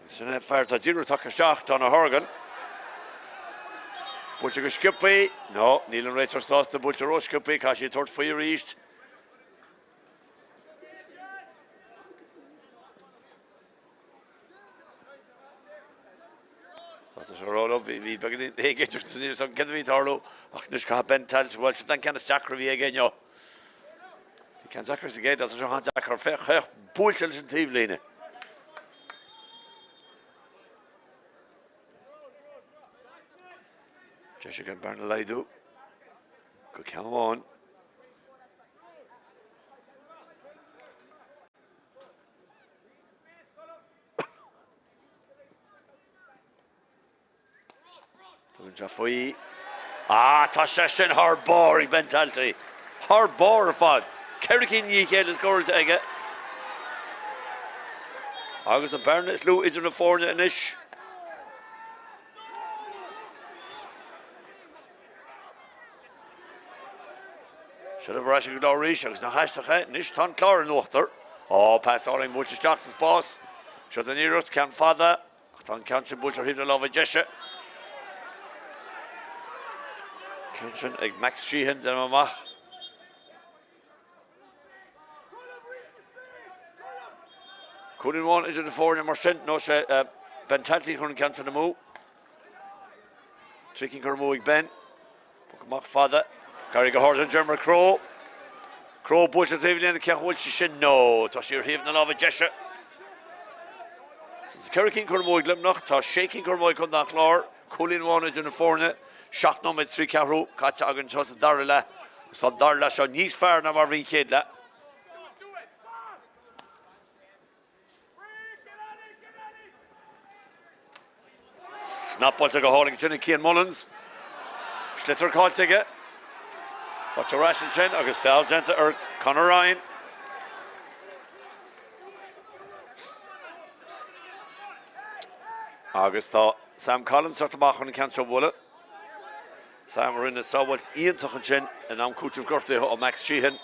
Speaker 1: Sinne fire to zero tuck a shot on a Horgan. Butcher Skippy. No, Neil and Rachel sauce the Butcher Skippy because she thought fire east. That's a roll up. We begin. Hey, get just near some get the Tarlo. Ach, nish ka ben talt. Well, she then can Stacker we again yo. You can Stacker again. That's a Johan Stacker. Fair. Butcher and Tivline. Jessica Bernalaidu. Good come on. Jaffoy. Tashin hard bar mentality. Hard bar fad. Kerrikin ye kell scores ege. Agus and Bernard slew is in the forne inish. Should have rushing to reach. Agus na hashtag nish tan Clár nochter. Oh, pass all in Butcher Jackson's boss. Should the nearest can father. Tan Council Butcher hit a love of Jesha. Kitchen ag Max Sheehan den mamach. Couldn't want into the four in Marcent. No, she Ben Talty couldn't count the move. Tricking her moving Ben. Bookmach father. Gary Gahord and German Craobh. Craobh Butcher even in the Cahwil Shin. No, Toshir Haven and Lava Jesha. Since Kerry King Kurmoy Glimnoch, Tosh shaking Kurmoy Kundak Clár. Coolin one into the four. Shock number 3 Ceathrú, Catch Agan Chos Dara, so Durlas on Yeast Fair number V Kidla. Snap ball to go holding Jenny Kean Mullins. Schlitter call ticket. For to Ration Shin, August Fell Genta or Conor Ryan. August thought Sam Collins sort of back on the cancer bullet. Sam are in the Sawwells Ian Tuchin and I'm coach of Gorty or Max Sheehan.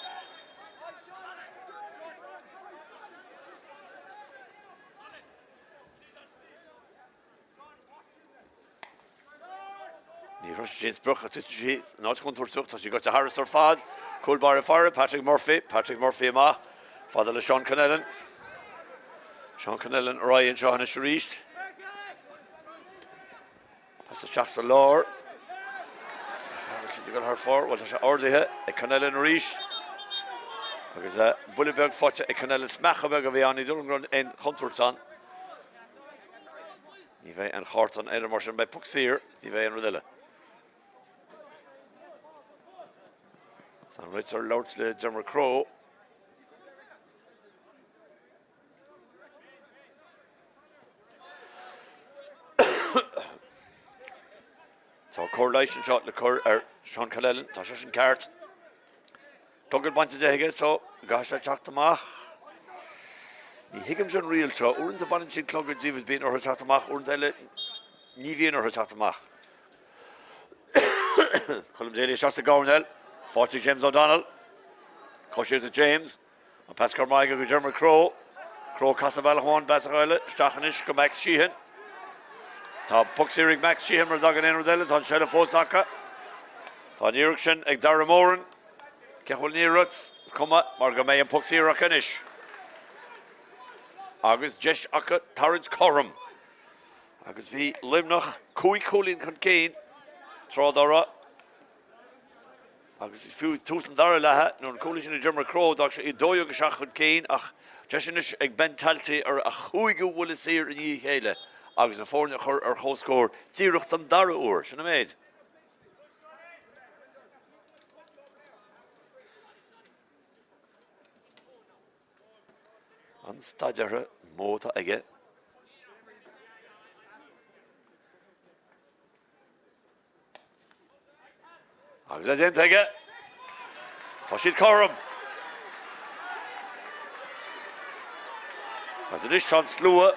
Speaker 1: James Brook at she's not going to talk so you got to Harris or Fad, Coolbar Fire, Patrick Murphy Ma, Father Sean Connellan, Ryan Sean Sharish. That's the shots to Lord. You got her for what is order a Connellan Rish. Because Bulleberg fought a Connellan Smachberg of Vianney Durland in Hunterton. Nive and Horton Edermarsh by Puxeer, Nive and Rodilla. Some Ritzer Lords the General Craobh. So correlation shot the Sean Connellan, Tashin Cart. Tugger bunches again, so gosh, I chalked them off. The Higgins and real show, or the balancing Clugger Zivas being or her tatamach, or the Nivian or her tatamach. Column Daily shots the Gornell. 40 James O'Donnell. Coshe to James. And Pascal Maiga go Dermot Craobh. Craobh Casabella one Basagile. Stachanis go Max Sheehan. Tá Puxirig Max Sheehan mar dagan enor dele. Tá Shella Fosaka. Tá Nirkshin ag Dara Moran. Cehul Nirutz. Cuma mar go may an Puxirig Anish. Agus Jesh Aka Tarrant Corum. Agus vi Luimneach Cúi Coolin Con Kane. Trá Dara. Agus fiú tús an Dara leha. Nó an Cluiche na Dermot Craobh dag se I dóio go seach Con Kane ach Jeshinis ag ben talti ar a chuige wula sir in Éile. Agus na fórne chur ar chóscór tírucht an Dara úr. Sinna méid. An Staid móta aige. Agus a dint aige. Tá siad Corum. As an ish an slua.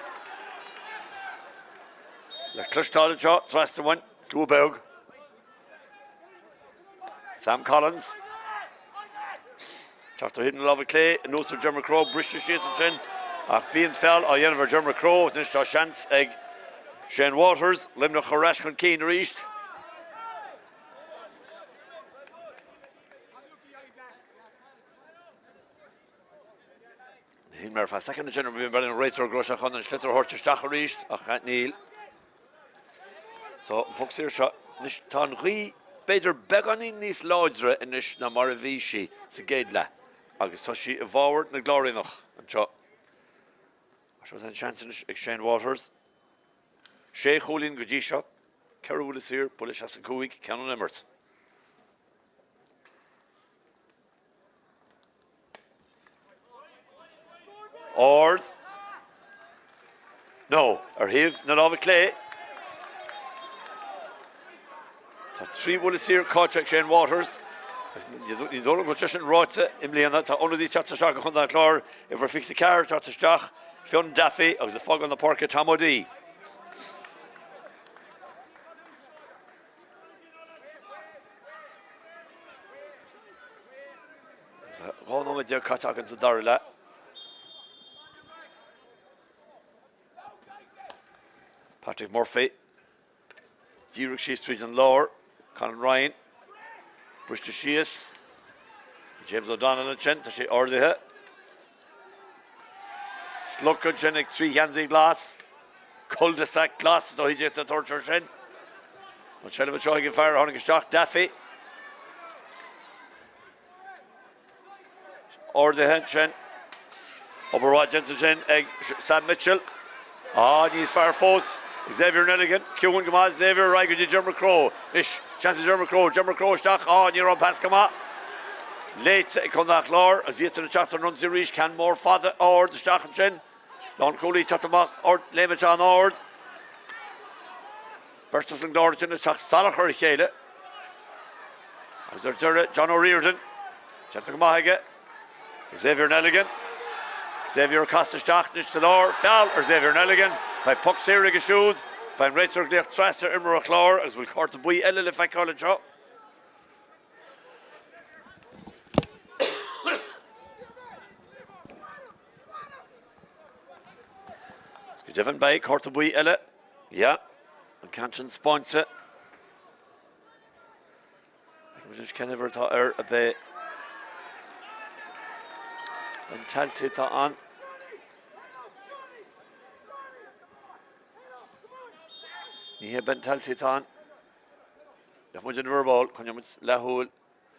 Speaker 1: Le Cluiche shot, Tráchtaire one, slua Beo. Sam Collins. Chapter hidden love clay, and also Dermot Craobh, British Jason Chen. A fian fell, a yen of Dermot Craobh, and it's chance egg. Shane Waters, Luimneach Harash Con Kane reached. Hinmer for a second general being better in Rachel Groshachon and Schlitter Horcher Stach reached. Ach Neil. So Puxir shot Nishtan Ri better begonin these lodra in Nish na Maravishi, Segedla. Agus Toshi evolved na glory noch and shot. I was a chance in exchange Waters. Shea Hulin Gudisha, Craobh is here, Polish has a Kuik, Canon Emirates. Ord. No, Hiv, not over clay. Tá three Willis here, Kochek, Shane Waters. You don't know just in Rotze, Imliana, Tá one of these chats are going to Clár, if we're fixed the car, chats Stach, Fionn Daffy, I was the fog on the park at Tamodi. One moment there, Katak and Dara. Patrick Murphy, Zero Shea Street and Lower, Conor Ryan, Bristol Sheas, James O'Donnell and Chen, Tashi Ordeha, Slugger Chen, 3 Yanzi glass, cul-de-sac glass, so he jet the torture Chen. Michelle of a Chog and Fire, Honig Shock, Daffy, Ordeha Chen, Oberrod Jensen Chen, Egg Sam Mitchell, these fire foes. Xavier Nelligan, Q1 Gama, Xavier Riger, Dermot Craobh, Ish, chance of Dermot Craobh Stach, and you're on pass Gama. Late, come that Clár, as yet in the chapter runs the reach, can more father or the Stach and Chen. Lon Cooley, Chatamach, or Luimneach Ord. Bertus and Lord in the Chach Salachar Éile. As there, John O'Riordan, Chantamahega, Xavier Nelligan, Xavier Costa Stach, Nish Clár, Fell, or Xavier Nelligan. By Puxir Shoes, by Rachel Tráchtaire Imra Clár, as we'll court the boy Éile if I call it shot. It's good given by court the boy Éile. Yeah, and Canchin sponsor. We just can't ever thought a bit. And Talti thought on. He had been Talti thought. If we didn't verbal, can you Lahul?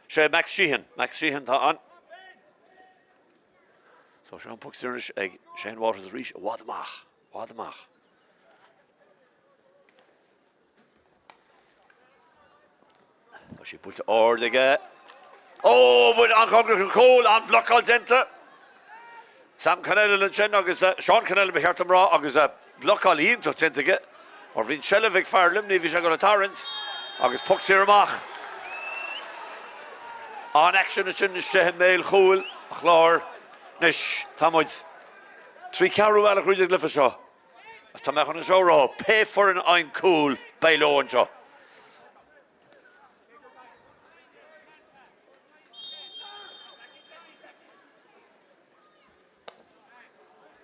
Speaker 1: Shea Max Sheehan thought on. So Sean Puxir egg Shane Waters reach Wadamach. So she puts or the guy. Oh, but on Congress Cole on Flock al Denta. Sam Cannell and Chen August Sean Cannell be here tomorrow August Block al Ian to Denta. Or Vin Shelevik fire Luimneach Vishagon Torrance. August Puxir Mach. On action at Chin Shehem Mail Chul Chlár Nish Tamoids. 3 Ceathrú Alec Rudig Liffashaw. As Tamach on the show row. Pay for an ein cool by low and show.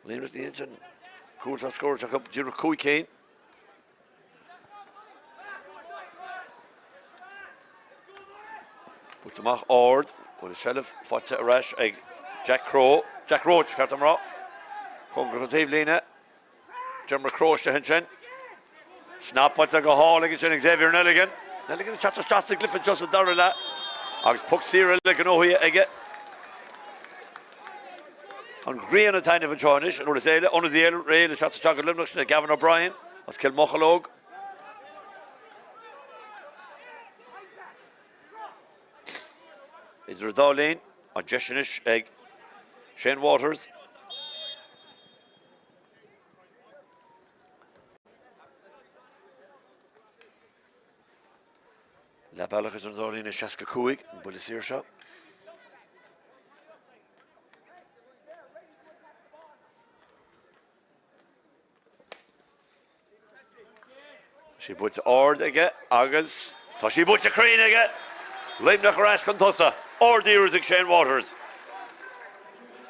Speaker 1: Luimneach the engine. Cool to score. Check up Cluiche. Puts him off Ord. With a shelf. Fotcha a rash. Jack Roach. Captain Rock. Congregative Lina. Jimmer Croce to Hinchin. Snap what's a go hall against Xavier Nelligan. Nelligan chatter Shasta Clifford just a Dara. Agus puck Sierra like an Ohi again. On green a tiny of a Joinish, and what is Éile, under the Éile, shots of Chocolate Luimneach, and Gavin O'Brien, as Kilmochalog. It's Redolin, on Jeshinish, Shane Waters. La Balach is Redolin, and Shaska Kuig, and Bullisir shot. She puts Ord again, Agus. So she puts a crane again. Luimneach rash Contosa. Ord ears of Shane Waters.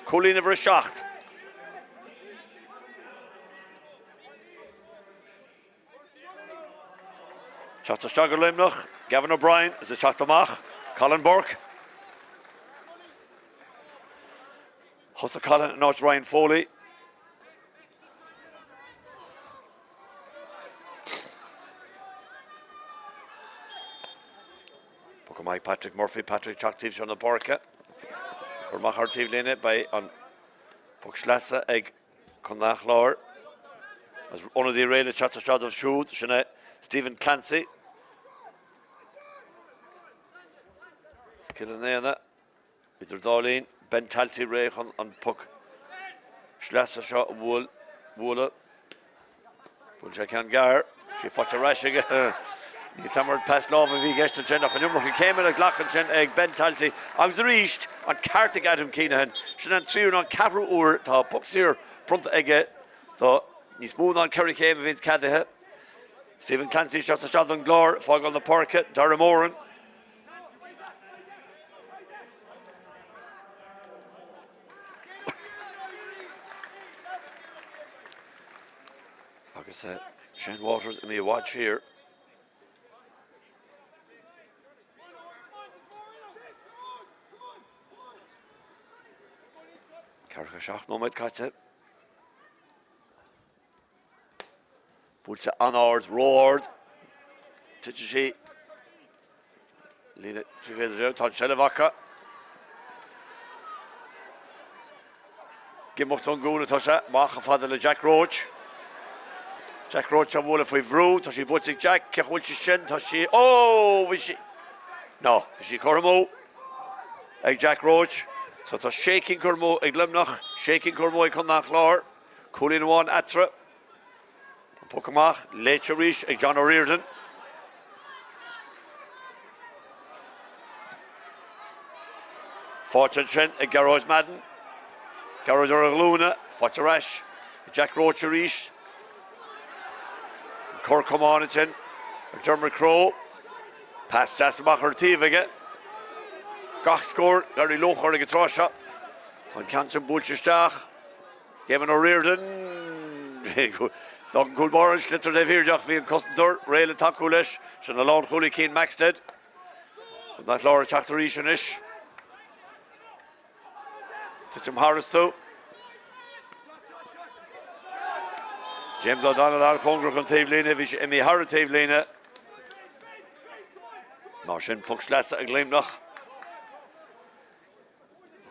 Speaker 1: Colleen of a shacht. Shots of Stagger Luimneach. Gavin O'Brien is the shot of Mach. Colin Burke. Hussa Colin and Notch Ryan Foley. Mike Patrick Murphy, Patrick Tráchtaire on the Borca. Or Machar Tivlene by on Puxlassa egg Clár. As one of the Éile chats shot of shoot, Shana Stephen Clancy. Killing there that. With Darlene, Ben Talty Ray on Puck. Schlassa shot Woola. Bunchakan Gar. She fought a rash again. He's somewhere past love of Vigesh to Chen. He came in a Glock and Chen egg Ben Talty. I was reached on Cartig Adam Keenan. Shenan Trier on Ceathrú Ur to Puxir Pront Egge. So he's moved on Kerry came against Caddehe. Stephen Clancy shots a shot on Clár. Fog on the parket. Dara Moran. Like I said, Shane Waters and me watch here. Carchashach no med katse. Pulsa Anard roared. Titchi. Lina Triveder Todd Shelevaka. Gimmochton Guna Tosha. Macha Father Jack Roach. Jack Roach on Wola for Vru. Toshi Butzik Jack. Kehulchi Shen Toshi. Oh, Vishi. No, Vishi Kormo. Egg Jack Roach. So it's a shaking Cormo, a Luimneach, shaking Cormo, a Clár, Colleen one Atra, Pukamach, Leicherish, a John O'Riordan. Fortune Trent, a Garage Madden, Garage Orluna, Forturash, Jack Rocherish, Corcomonachin, Dermot Crow, past Jasmach Tiva. Gach score, Gary Lochar against Russia. Von Kanchen Bulchestach. Gavin O'Riordan. Dogan Coolborn, Schlitter de Virjach, Vian Costentor, Éile Takulish, Shan Alon Holy Keen Maxted. From that Laura Chachtarishanish. Tichum Harris too. James O'Donnell, Congress on Tavlina, Vish Emmy Harra Tavlina. Marshin Puxlassa and Luimneach.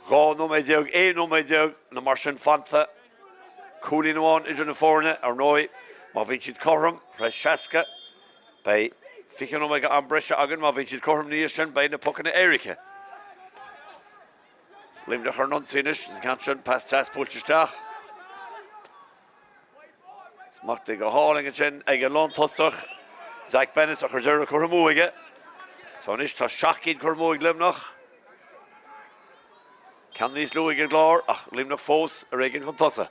Speaker 1: Go no my dog, no my dog, no Marshin Fanta. Cooling one, Idrin Forna, or Noi, Mavinchit Corum, Preshaska, by Fickin Omega Ambresha Agan, Mavinchit Corum Niashan, by the Puck and Erika. Luimneach Hernon Sinish, Zkanchan, past Chas Pulchistach. Smacht go hauling a chin, Egalon Tossach, Zach Bennis, or Zera Cormuiga. So Nish to Shakin Cormuig Luimneach. Can these Louis Clár, Luimneach Fos, a Regan Contosa.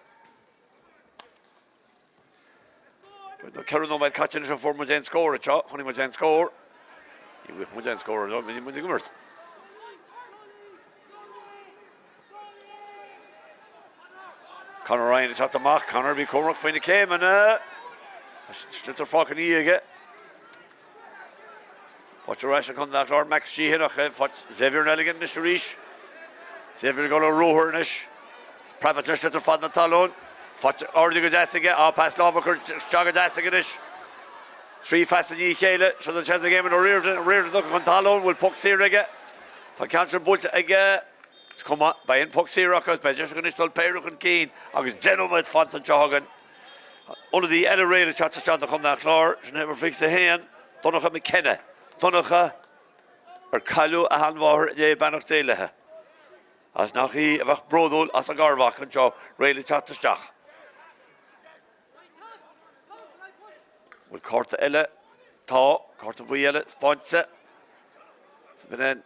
Speaker 1: But Karen no catch in for Mujan score, a shot, Honey Mujan score. You with Mujan score, no, many Mujan. Conor Ryan is at the mark. Conor be Cormac finally came and slitter fucking again. Fort your rash on that or Max G here. Fort Xavier Nelligan is Rish. Xavier going to row her nish. Private slitter fad the talon. Fort already goes asking it. Past Lava Jogger asking it. Three fast in Éile. So the chance the game in the rear to look on talon will puck here again. So counter bullet again. Come on, by in puck here, Rockers, by just going to still pay Rook and Keen. I was gentleman font and jogging. Under the Éile rail, chats to come down Clár. She never fixed the hand. Donncha McKenna. Donncha or Calu a handvar de Bannock Éile. As nach he of Brodul as a Garvach and Joe rail chat to Stach. Will court the Éile. Ta, court of Éile, sponsor. So then.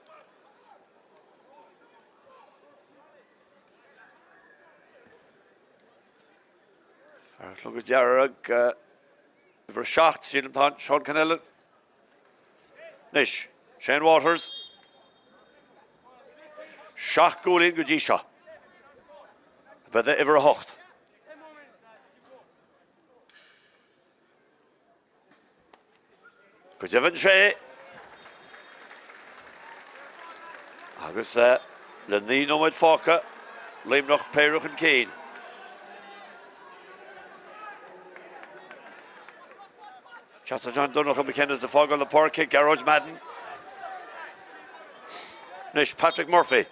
Speaker 1: Look at Dara, for Schacht, Sean Canellan. Nish, Shane Waters. Schacht Gulin Gudisha. But the ever hocht. Good Evan Shay. Agus Lenino with Foka. Luimneach Peruch and Keen. Chester John Donncha McKenna is the fog on the power kick. Garage Madden. Nish Patrick Murphy.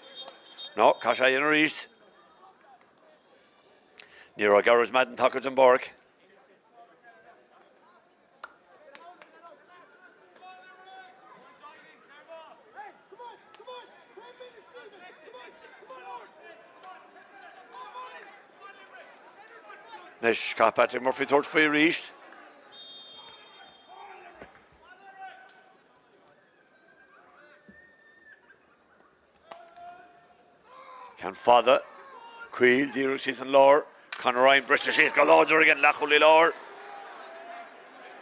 Speaker 1: No, Kasha in east. Nero Garage Madden Tuckers and Bork. Nish Patrick Murphy third for east. Can father Queel, zero she's in Lord. Conor Ryan, Bristol, she's got larger again, Lachuli Lord.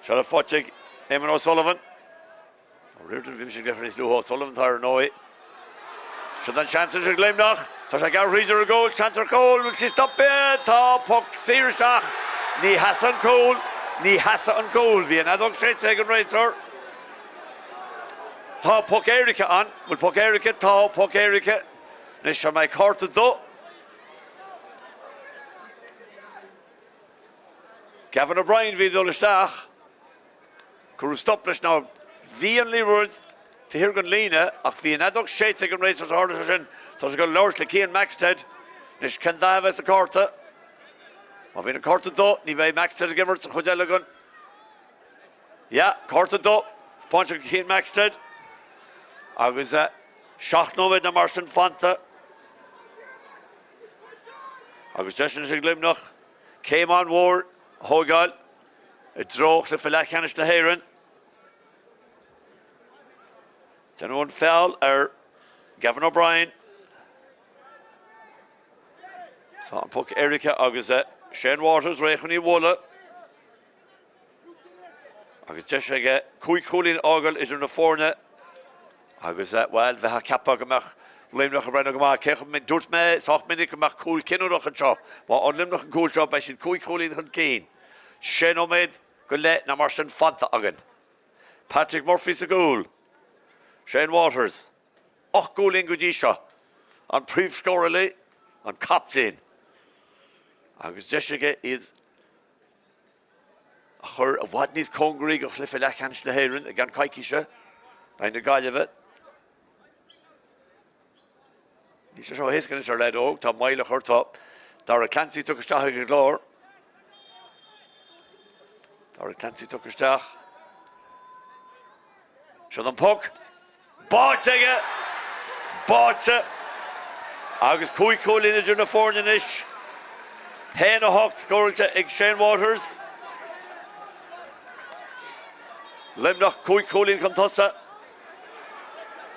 Speaker 1: Shall have Fochig, Eamon O'Sullivan. Reardon Vimshig Jeffries Luho O'Sullivan, Thyre Noe. Should then chances to Luimneach. Tasha Garrizer a goal, chance or goal, will she stop it? Ta puck, Searstach. Ni Hassan Cole, Ni Hassan Cole. Via Nadok straight second racer. Ta puck Erika on, will puck Erika, ta puck Erika. Nisha make hard to do. Gavin O'Brien vi Dullastach. Could stop this now. Vian Leewards to Hirgun Lena. Ach vi Nadok shade second racers harder in. So she's got largely Kean Maxted. Nish can dive as a quarter. Of in a quarter do. Ni ve Maxted again. It's a Hodelagun. Yeah, quarter do. Sponsor Kean Maxted. I was Shach no with the Marston Fanta. Agus Justin Luimneach came on war, Hogal, a draw to Filachanish to hÉireann. Then one fell, Gavin O'Brien. So I'm puck Erika Agus Shane Waters, Rechuni Wola. Agus Jessica, Kui Coolin Ogal is in the forna. Agus well, Veha Kappa Gamach. Luimneach Brenna Gamach, Kechum Min Durtme, Soch Minnik Gamach Cool Kinnoch and Shaw. While on Luimneach Cool Job, I should Kui Coolin and Keen. Shane Omed, Gullet, Namarson Fanta again. Patrick Murphy's a goal. Shane Waters. Och Coolin Gudisha. On Proof Scorely, on Captain. Agus Jessica is her of what needs Congrig or Cliff Lachans to hÉireann, again Kaikisha. By the guy of it. He's just how he's going to lead out. Tom Mile her top. Dara Clancy took a shot at Clár. Dara Clancy took a shot. Show them puck. Bought it. Bought it. Agus Kui Colin is in the fornish. Hena Hawk scoring to Shane Waters. Luimneach Kui Colin Contessa.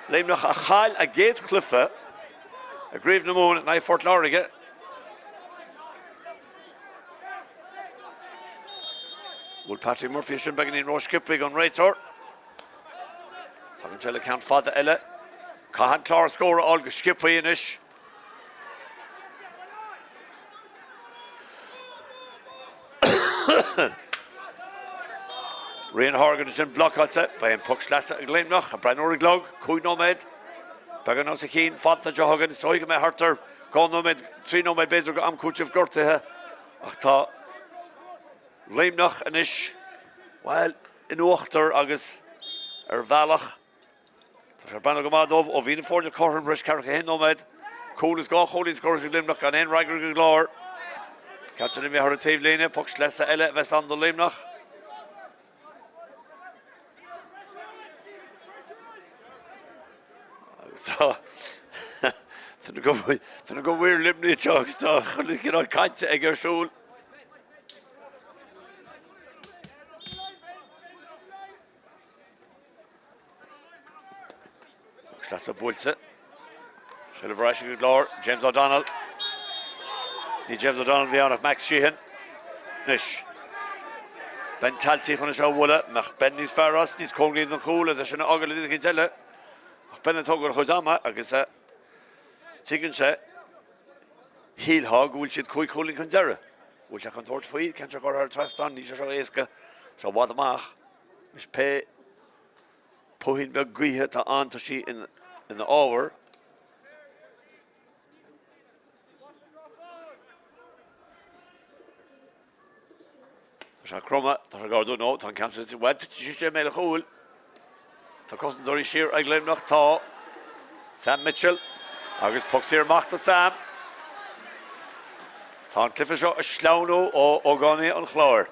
Speaker 1: Luimneach a Chal a Gate Cliffe. A Grieve na Moon at Night Fort Lariga. Will Patrick Murphy should begin in Roche Kipwig on right sort. Talking to count Father Éile. Cahan Clár score all Skipwig in ish. Rian Horgan is in block outside by puck slasa a Luimneach, a Mionúr glog, Cúig Nóméid. Bagan os a Keen, Fanta Johagan, Soiga me Harter, Gón Nóméid, Trí Nóméid Bezog am Cúchif Gortathe. Ach tá Luimneach an ish, well, in Uachtar agus Valach. Tá Banna Gomadov, ó Vína Fórne Corran Bris Carrick Hen Nóméid. Cool is go, Holy scores in Luimneach an Hen Ragur Clár. Catching him here at Tave Lane, puck slasa Éile, Ves on the Luimneach. So, then go weird Luimneach jokes to get on kinds of egger shoal. That's a bullet. Shell of Rashid Clár, James O'Donnell. Ní James O'Donnell Vianach, Max Sheehan. Nish. Ben Talti on a show Walla, Mach Ben is Faras, Nis Colgate and Cool as a Shana Ogle in the Kitella. Ben and Togo Hozama, I guess that. Chicken set. Heel hog, will shit quick cooling Conzera. Which I can torch for you, can't you go her trust on, Nisha Eska. So what the mach. Miss Pay Puhin Beguiha to on to she in the hour. Croma, that I go do no, Tan Campson went to Chiche made a hole. The cousin Dory Shear, I claim not tall. Sam Mitchell, August Pucks here, Machta Sam. Tan Clifford shot a Slauno or Ogoni on Clár.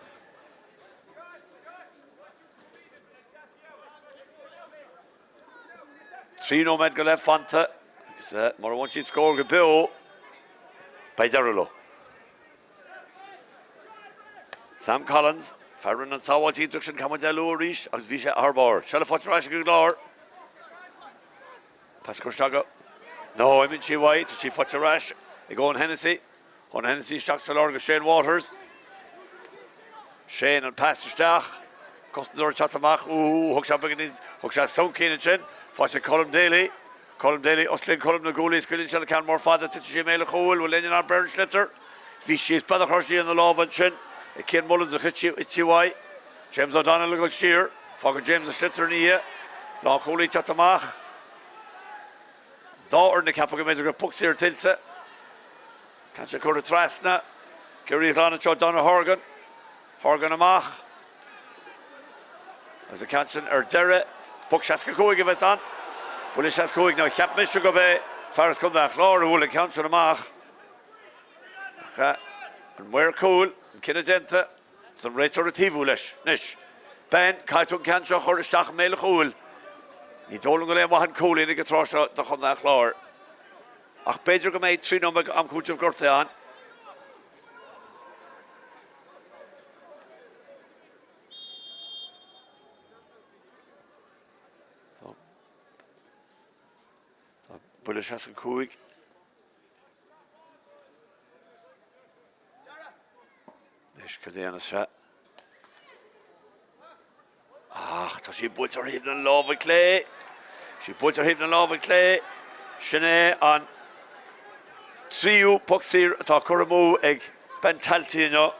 Speaker 1: Three no med go left Fanta. More one she scored Beo by Derulo. Sam Collins, Farron and Sawat introduction Camadelo Rish, as Visha Arbor. Shall I watch Rashid Clár? Pascal Shago. No, I mean she white, she fought a rash. They go on Hennessy. On Hennessy, shocks the Lord, Shane Waters. Shane and Pastor Stach. Costador Chatamach. Ooh, Hookshot Beginnings. Hookshot Sound Keen and Chin. Fought a Column Daly. Column Daly, Oslin Column Naguli, Skilling Shell Can more father, Titchi Mela Hole, will end in our Bern Schlitter. Vichy is Brother Hershey in the Love and Chin. Ken Mullins a Hitchy, Itchy James O'Donnell a good shear. Fogger James a Slitzer in the ear. Loch Holy Chatamach. Daughter in the Capagamez pucks here Tilsa. Can't you call it Trasna? Gary Glanach O'Donnell Horgan. Horgan Amach. As a catching Dara. Puck Shaska Coig give us on. Bullish has Coig now. Cap Mr. Gobe. Faris come down. Clár who will account for the Mach. And we're cool. Kinagenta, some rates are a Tivulish, Nish. Ben, Kaitun Kancha, Horistach, Melchul. He told him to let one cool in the Gatrosha, the Honda Clár. Ach, Pedro made 3 number am Kuch of Gorthean. So Bullish has a Kuig. Cadena shot. She puts her head in love with Clay. She puts her head in love with Clay. Shanae on Triu pucks here at Kuramu egg Ben Taltino.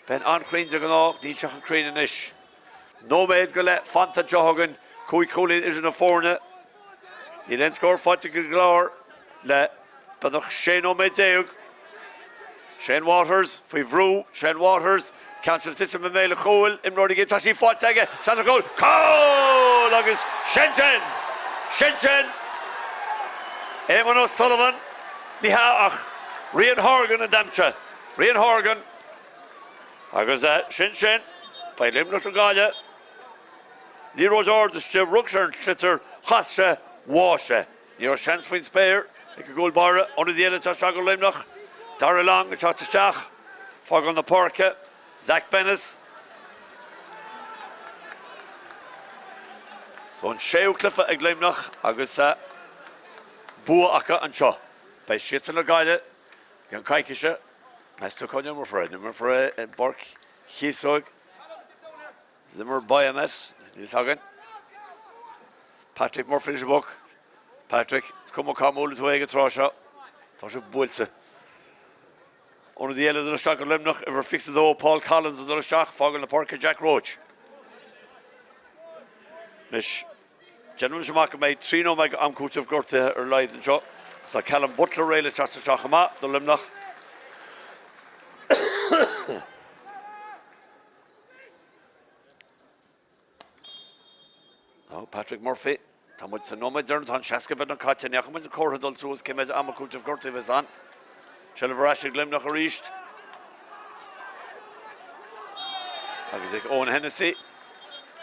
Speaker 1: Ben on Queen's a gnog, Deal Chachan Crane and Ish. No maid go let Fanta Johagan, Kui Coolin is in a foreigner. He then scored Fanta Clár. Let Badach Shane no maid Deug. Shane Waters, Fivrou, Shane Waters, Council System of Mele Cool, Imrodi Gate, Tashi fought Saga, Shot a goal, Cole, August, Shenshen, Eamon O'Sullivan, Nihaach, Rian Horgan and Donncha, Rian Horgan, August that, Shenshen, by Luimneach to Gaia, Leroy Orders, Ruxer, Schlitter, Hasha, Washa, your chance for Spare, like a goal bar under the Éile Tashago Luimneach. Dara long, Craobh, Fog on the Porca, Zach Bennis. So on Sheo Cliffa a Luimneach, Agus Bua Aka and Cho. By Shits and Gaile, Gan Kaikisha, Master Conya Murfred, and Bork, Hisog, Zimmer Biomes, Nilshagen, Patrick Murphy book. Patrick, come on, come all the way to Trosha, Trosha Bulse. Under the Éile Luimneach and Luimneach ever fixed though Paul Collins and Luimneach Fogel the Park Jack Roach. Nish General Shamaka made 3-0 meg am coach of Gorte or live and shot. So Callum Butler Éile Tráchtaire the Luimneach. Oh, Patrick Murphy. Tamud sa nomad Zernton Shaska ben on Katja Niakamans a corridor so as came as am coach of Gorte Vizan. Shelverash Luimneach a reached. Agizek Owen Hennessy.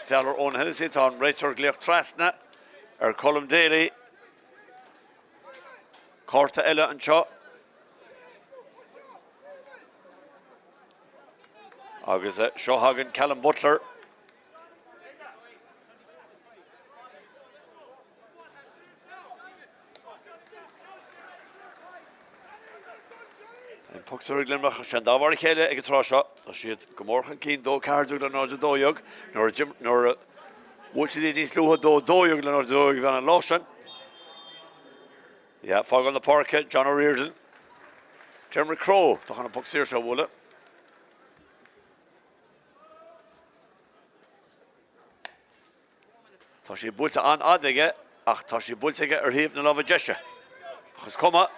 Speaker 1: Feller Owen Hennessy on Rachel Gleach Trasna. Colum Daly. Corta Éile and Shaw. Agizek Shawhagan Callum Butler. Puxer Luimneach Shandavar Éile ag Trasha. So she had Gomorchan Keen do Cardug and Norja Doyog. Nor Watch the these Luha do Doyog and Norja Doyog Van Lawson. Yeah, Fog on the Park, John O'Riordan. Jeremy Craobh, the Hannah Puxer show will it. Tashi Bulta an Adige, ach Tashi Bultige Heaven and Lava Jesha. Has come up.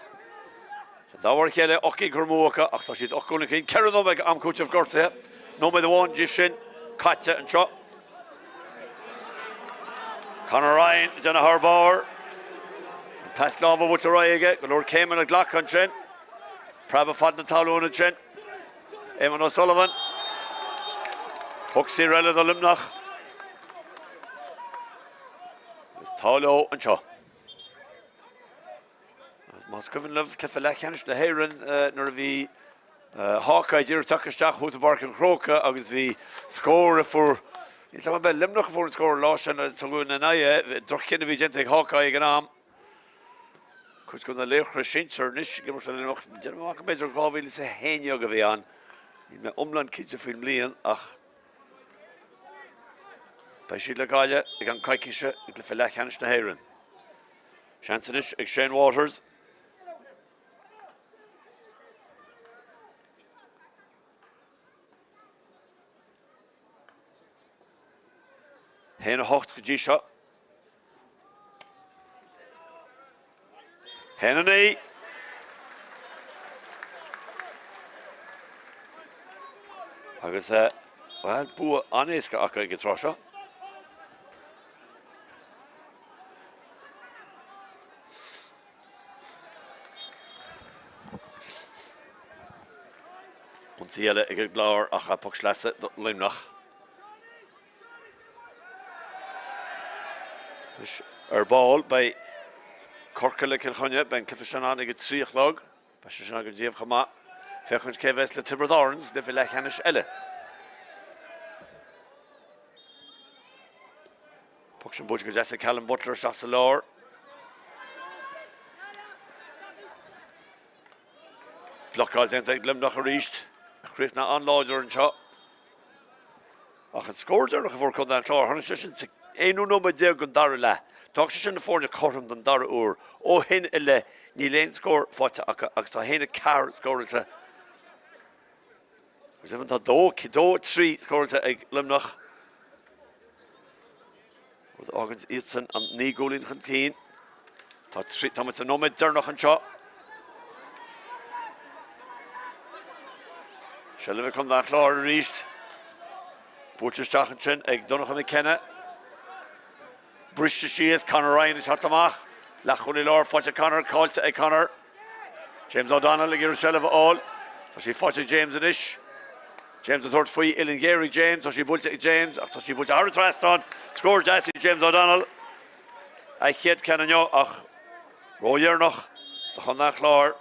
Speaker 1: Davar Éile Oki Gurmuaka, ach Tashi Okunik, Keranovek am coach of Gorte. No by the one, Jifshin, Katja and Shot. Conor Ryan, Jenna Harbour. Paslava with the Rayage, Lord came in a Glock on Trent. Prabha Fadna Talon and Trent. Eamon O'Sullivan. Puxi Rella the Luimneach. There's Talo and Shaw. Moscow love Cliffelachanish, the hÉireann, Nervi Hawkeye, Dear Tuckerstach, who's a bark and croca, August V score for. He's talking about Luimneach for score loss and Togun and I, Druckin of Vigentic Hawkeye again. Coach going to lay Crescent or Nish, give us a little General Major Covil is a Hényog of Ian. In the Umland kids of Film Leon, ach. By Sheila Galia, again Kaikisha, Cliffelachanish, the hÉireann. Chansonish, Shane Waters. Hena Hocht Gijisha. Hennany. Agus well, Bua Aneska Aka gets Russia. Und sie alle Clár ach Puxlasse Luimneach. Ball by Corkele Kilchonja, Ben Cliffishanan, get 3 o'clock. Pashanag Jeff Hama, Fairkunch Keves, Tibber Thorns, the Villachanish Éile. Puxan Butcher, Jessica Callum Butler, Shassalor. Block calls in, Luimneach reached. Creating on Lodger and Shaw. Ach, it scored there, looking for Clár. Honest, Enu no Madeo Dara la. Talks in the form of Corum than Dara or Hen Éile, Nilain score, Fata Aka, Hen a car score. Was even the do 3 scores at Luimneach. With August Easton and Nigolin Hunteen. Thought 3 Thomas and Nomad Dernach and Shaw. Shall we come that Clár reached? Butcher's Tachin, Egg Donncha McKenna. British she is, Conor Ryan is Hatamach. Lachuli Lord, Fotcha Conor, calls to Conor. James O'Donnell, Ligir Shelva all. So she Fotcha James and Ish. James the third free, Ellen Gary James, so she Bulta James, after she Bulta Harris Raston. Score Jassy James O'Donnell. I hit Cananyo, ach. Royer noch, the Honna Clár.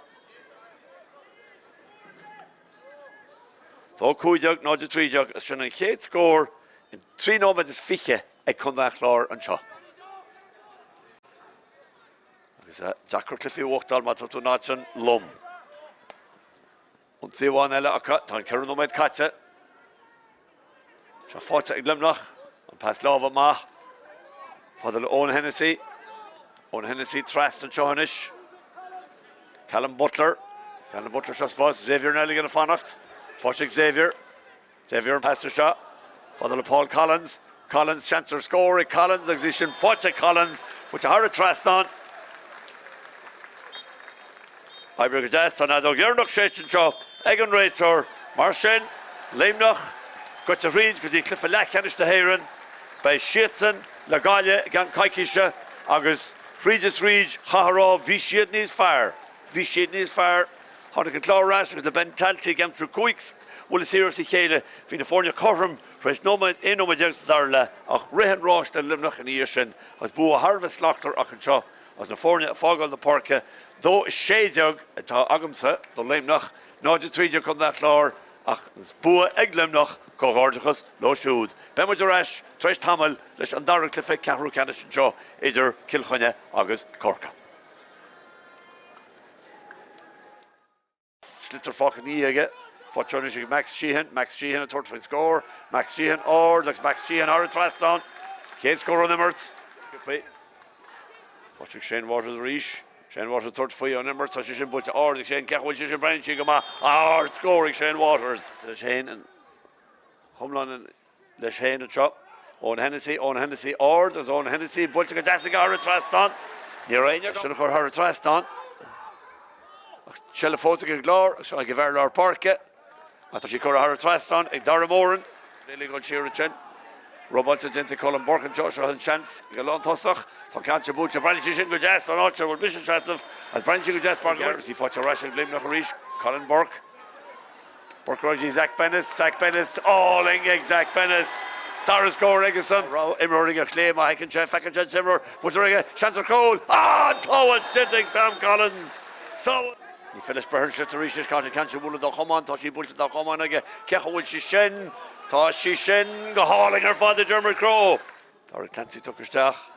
Speaker 1: So Cuijog, no just 3 jog, as Shannon Kate score in 3 moments is Fiche, a Clár and Shaw. Jack Cliffy walked on Matatu Nachan, Lum. Und sie waren alle Akat, dann können wir mit Katze. Schon fort zu Luimneach, und passt Lava Mach. Father Owen Hennessy, Traston Johannish. Callum Butler, Can the butler just pass? Xavier Nelly in the Fanacht. Foshik Xavier. Xavier and pass the shot. Father Paul Collins. Collins chance to score. Collins exhibition. Foshik Collins. Which a hard thrust on. I bring a jest on Adog Yernach Shechin Shaw. Egan Raitor. Marshin. Luimneach. Got to read because he cliff a lack canish to hÉireann. By Sheitson. Lagalia. Gan Kaikisha. Agus. Regis Reed. Craobh. Vishiedni's fire. Vishiedni's fire. Honor Clár rash because the Ben Talti again through Cluiche. Will see us Éile. California Corum. Fresh Noma in Noma Jags Darla. Ach Rehan Rosh the Luimneach in Iosin. As Bua Harvest Slachter Achanshaw. As California Fog on the Parka. Though Shadjug at Agamsa. The Luimneach. Nodja Trijug on that Clár. Ach Bua Egg Luimneach. Cohordichus. No shoot. Ben Rash. Trish Tamil. Lish and Dara Cliffe. Ceathrú Canish and Shaw. Either Kilchonne. August Corca. Slitter fucking Niege. Fortunately, Max Sheehan a third for score. Max Sheehan or Max Sheehan or it's fast on. Can't score on the Mertz. Fortunately, Shane Waters reach. Shane Waters third for you on Emirates. So Shane Butcher or the Shane Kechwell Shane Brian Chigama or scoring Shane Waters. So Shane and Humlon and the Shane and Chop. Owen Hennessy or there's Owen Hennessy. Butcher Jessica or it's fast on. Iomána should have her it's fast on. Shell Fossick Clár, shall I give her Lord Parke? I thought she could have trust on Dara Moran. Daily go cheer chin. Robots gente Colin Burke and Joshua had chance. Galon Tossach. For Cancha Butcher. Branch Shingo Jess on Archer will Bishop Tressov. As Branch Shingo Jess Park. See Fotcha Rash and Luimneach reach. Colin Burke. Burke Rogie Zach Bennis. Oh, Lingeg Zach Bennis. Dara score Eggerson. Imroring a claim. I can check. Second judge Immer. Butcher Chancellor Cole. Ah, Towel sitting Sam Collins. So. He finished Bern to reach his country. Can't you wool the Homan? Thought she bullshit the Homan again. Kecha will she shin. Thought she shin. Go hauling her father, Dermot Craobh. Dara Clancy took her staff.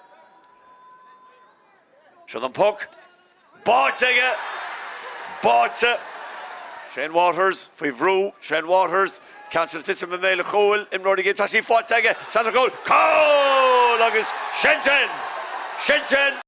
Speaker 1: Show them puck. Bought again. Shane Waters. Fivru. Shane Waters. Council system of Mele Cole. In Roddy Gibbs. She fought again. Santa Cole. Cole. August. Shenchen.